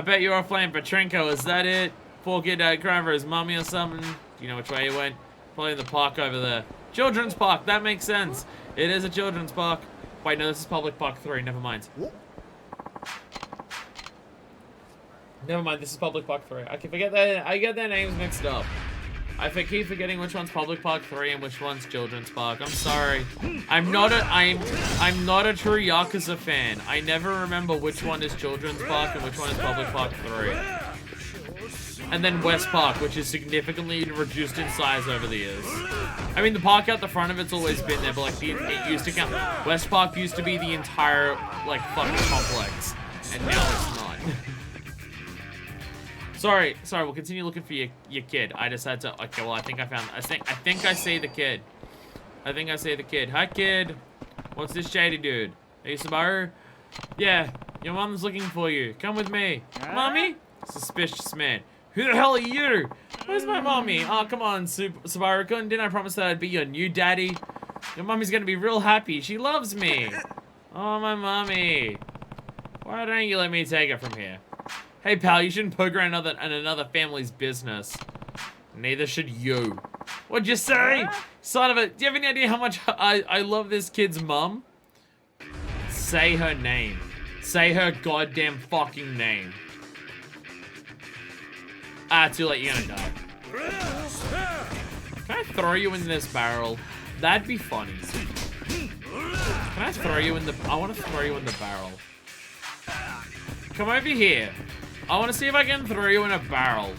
bet you're playing Petrenko. Is that it? Poor kid crying for his mummy or something. Do you know which way he went? Probably in the park over there. Children's park. That makes sense. It is a children's park. Wait, no, this is public park 3. Never mind. Never mind, this is public park 3. I can forget that. I get their names mixed up. I keep forgetting which one's public park 3 and which one's children's park. I'm sorry. I'm not a true Yakuza fan. I never remember which one is children's park and which one is public park 3. And then West Park, which is significantly reduced in size over the years. I mean, the park out the front of it's always been there, but like it used to count. West Park used to be the entire like fucking complex, and now it's not. Sorry, we'll continue looking for your kid. I just had to, okay, well, I think I see the kid. Hi, kid. What's this shady dude? Are you Subaru? Yeah, your mom's looking for you. Come with me. Mommy? Suspicious man. Who the hell are you? Where's my mommy? Oh, come on, Subaru-kun. Didn't I promise that I'd be your new daddy? Your mommy's gonna be real happy. She loves me. Oh, my mommy. Why don't you let me take her from here? Hey, pal, you shouldn't poke around another family's business. Neither should you. What'd you say? Son of a... Do you have any idea how much I love this kid's mum? Say her name. Say her goddamn fucking name. Ah, too late. You're gonna die. Can I throw you in this barrel? That'd be funny. Can I throw you in the... I want to throw you in the barrel. Come over here. I want to see if I can throw you in a barrel.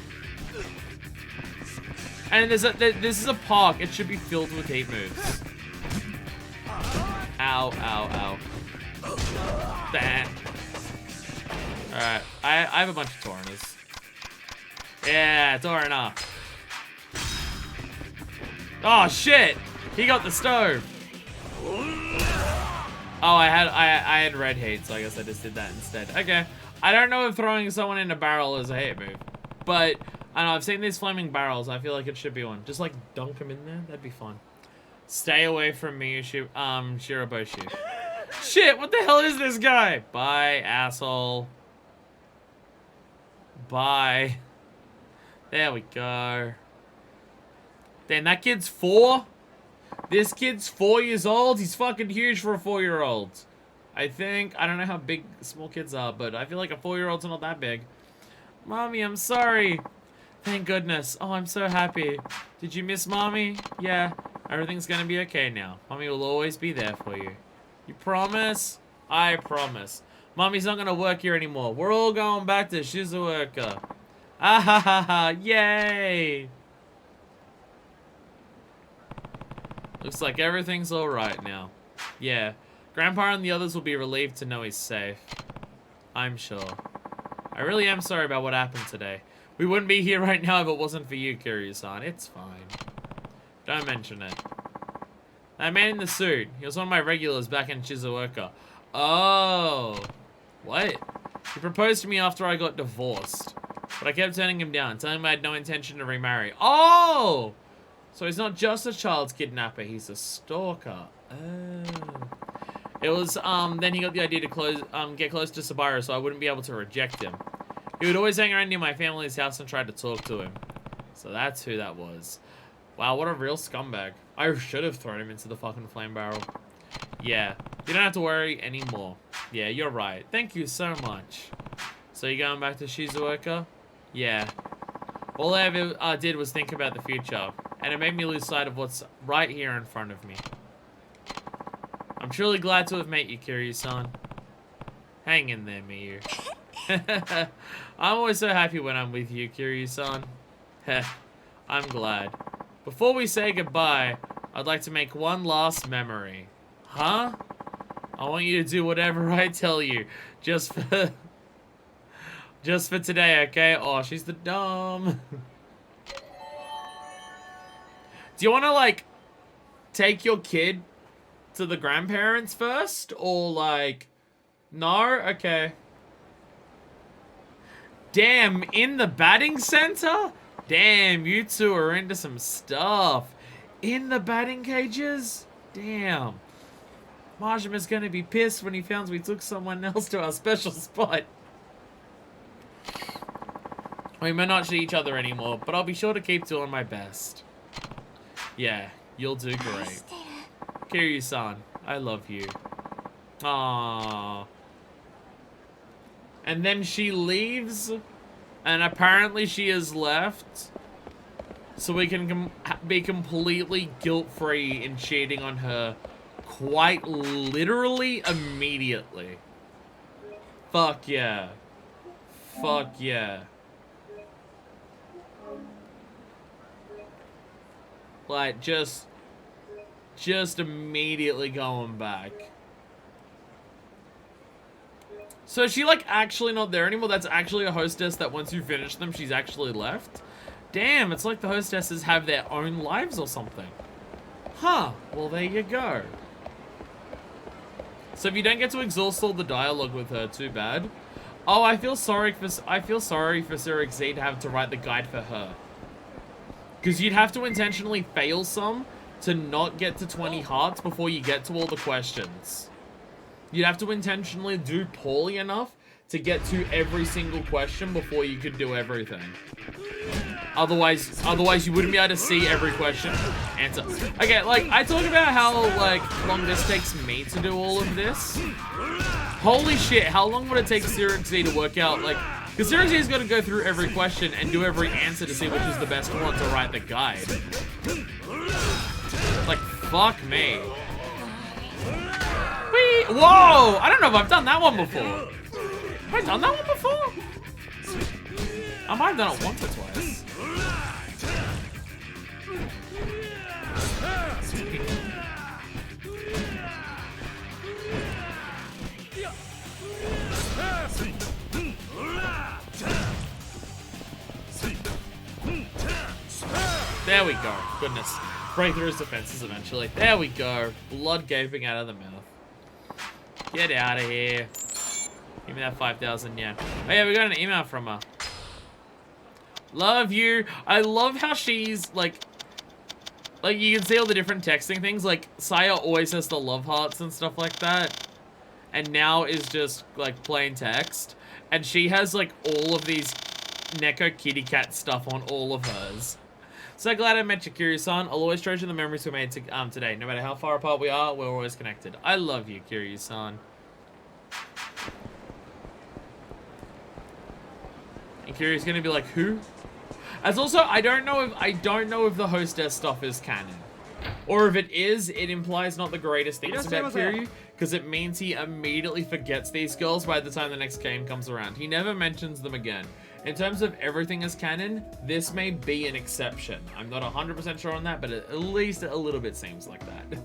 And this is a park. It should be filled with heat moves. Ow, ow, ow. Bah. Alright. I have a bunch of Tauriners. Yeah, Taurina. Oh, shit. He got the stove. Oh, I had red hate, so I guess I just did that instead. Okay. I don't know if throwing someone in a barrel is a hate move, but I know I've seen these flaming barrels. I feel like it should be one. Just like dunk them in there. That'd be fun. Stay away from Miyu, Shiraboshi. Shit, what the hell is this guy? Bye, asshole. Bye. There we go. Damn, that kid's 4? This kid's 4 years old? He's fucking huge for a 4-year-old. I think. I don't know how big small kids are, but I feel like a 4-year-old's not that big. Mommy, I'm sorry. Thank goodness. Oh, I'm so happy. Did you miss Mommy? Yeah. Everything's gonna be okay now. Mommy will always be there for you. You promise? I promise. Mommy's not gonna work here anymore. We're all going back to Shizuoka. Ah ha ha ha. Yay! Looks like everything's alright now. Yeah. Grandpa and the others will be relieved to know he's safe. I'm sure. I really am sorry about what happened today. We wouldn't be here right now if it wasn't for you, Kiryu-san. It's fine. Don't mention it. That man in the suit. He was one of my regulars back in Shizuoka. Oh. What? He proposed to me after I got divorced. But I kept turning him down, telling him I had no intention to remarry. Oh! So he's not just a child kidnapper, he's a stalker. Oh. It was, then he got the idea to get close to Saburo so I wouldn't be able to reject him. He would always hang around near my family's house and try to talk to him. So that's who that was. Wow, what a real scumbag. I should have thrown him into the fucking flame barrel. Yeah, you don't have to worry anymore. Yeah, you're right. Thank you so much. So you going back to Shizuoka? Yeah. All I ever did was think about the future, and it made me lose sight of what's right here in front of me. I'm truly glad to have met you, Kiryu-san. Hang in there, Miyu. I'm always so happy when I'm with you, Kiryu-san. Heh, I'm glad. Before we say goodbye, I'd like to make one last memory. Huh? I want you to do whatever I tell you. Just for today, okay? Oh, she's the dumb. Do you want to, like, take your kid to the grandparents first? Or, like, no? Okay. Damn, in the batting center? Damn, you two are into some stuff. In the batting cages? Damn. Majima's gonna be pissed when he finds we took someone else to our special spot. We may not see each other anymore, but I'll be sure to keep doing my best. Yeah, you'll do great. Kiryu-san, I love you. Aww. And then she leaves, and apparently she has left, so we can be completely guilt-free in cheating on her quite literally immediately. Fuck yeah. Fuck yeah. Like, just immediately going back. So is she, like, actually not there anymore? That's actually a hostess that once you finish them, she's actually left? Damn, it's like the hostesses have their own lives or something. Huh, well, there you go. So if you don't get to exhaust all the dialogue with her, too bad. Oh, I feel sorry for Zurich Z to have to write the guide for her. Because you'd have to intentionally fail some to not get to 20 hearts before you get to all the questions. You'd have to intentionally do poorly enough to get to every single question before you could do everything. Otherwise you wouldn't be able to see every question answer. Okay, like I talk about how like long this takes me to do all of this. Holy shit, how long would it take Sirixi to work out like, because Sirixi's got to go through every question and do every answer to see which is the best one to write the guide. Like fuck me. Whee! Whoa! I don't know if I've done that one before. Have I done that one before? I might have done it once or twice. There we go. Goodness. Break through his defenses eventually. There we go. Blood gaping out of the mouth. Get out of here. Give me that 5,000 yen. Oh yeah, we got an email from her. Love you. I love how she's like you can see all the different texting things. Like Saya always has the love hearts and stuff like that. And now is just like plain text. And she has like all of these Neko kitty cat stuff on all of hers. So glad I met you, Kiryu-san. I'll always treasure the memories we made today. No matter how far apart we are, we're always connected. I love you, Kiryu-san. And Kiryu's gonna be like, who? As also, I don't know if the hostess stuff is canon. Or if it is, it implies not the greatest things about Kiryu, because it means he immediately forgets these girls by the time the next game comes around. He never mentions them again. In terms of everything as canon, this may be an exception. I'm not 100% sure on that, but at least a little bit seems like that.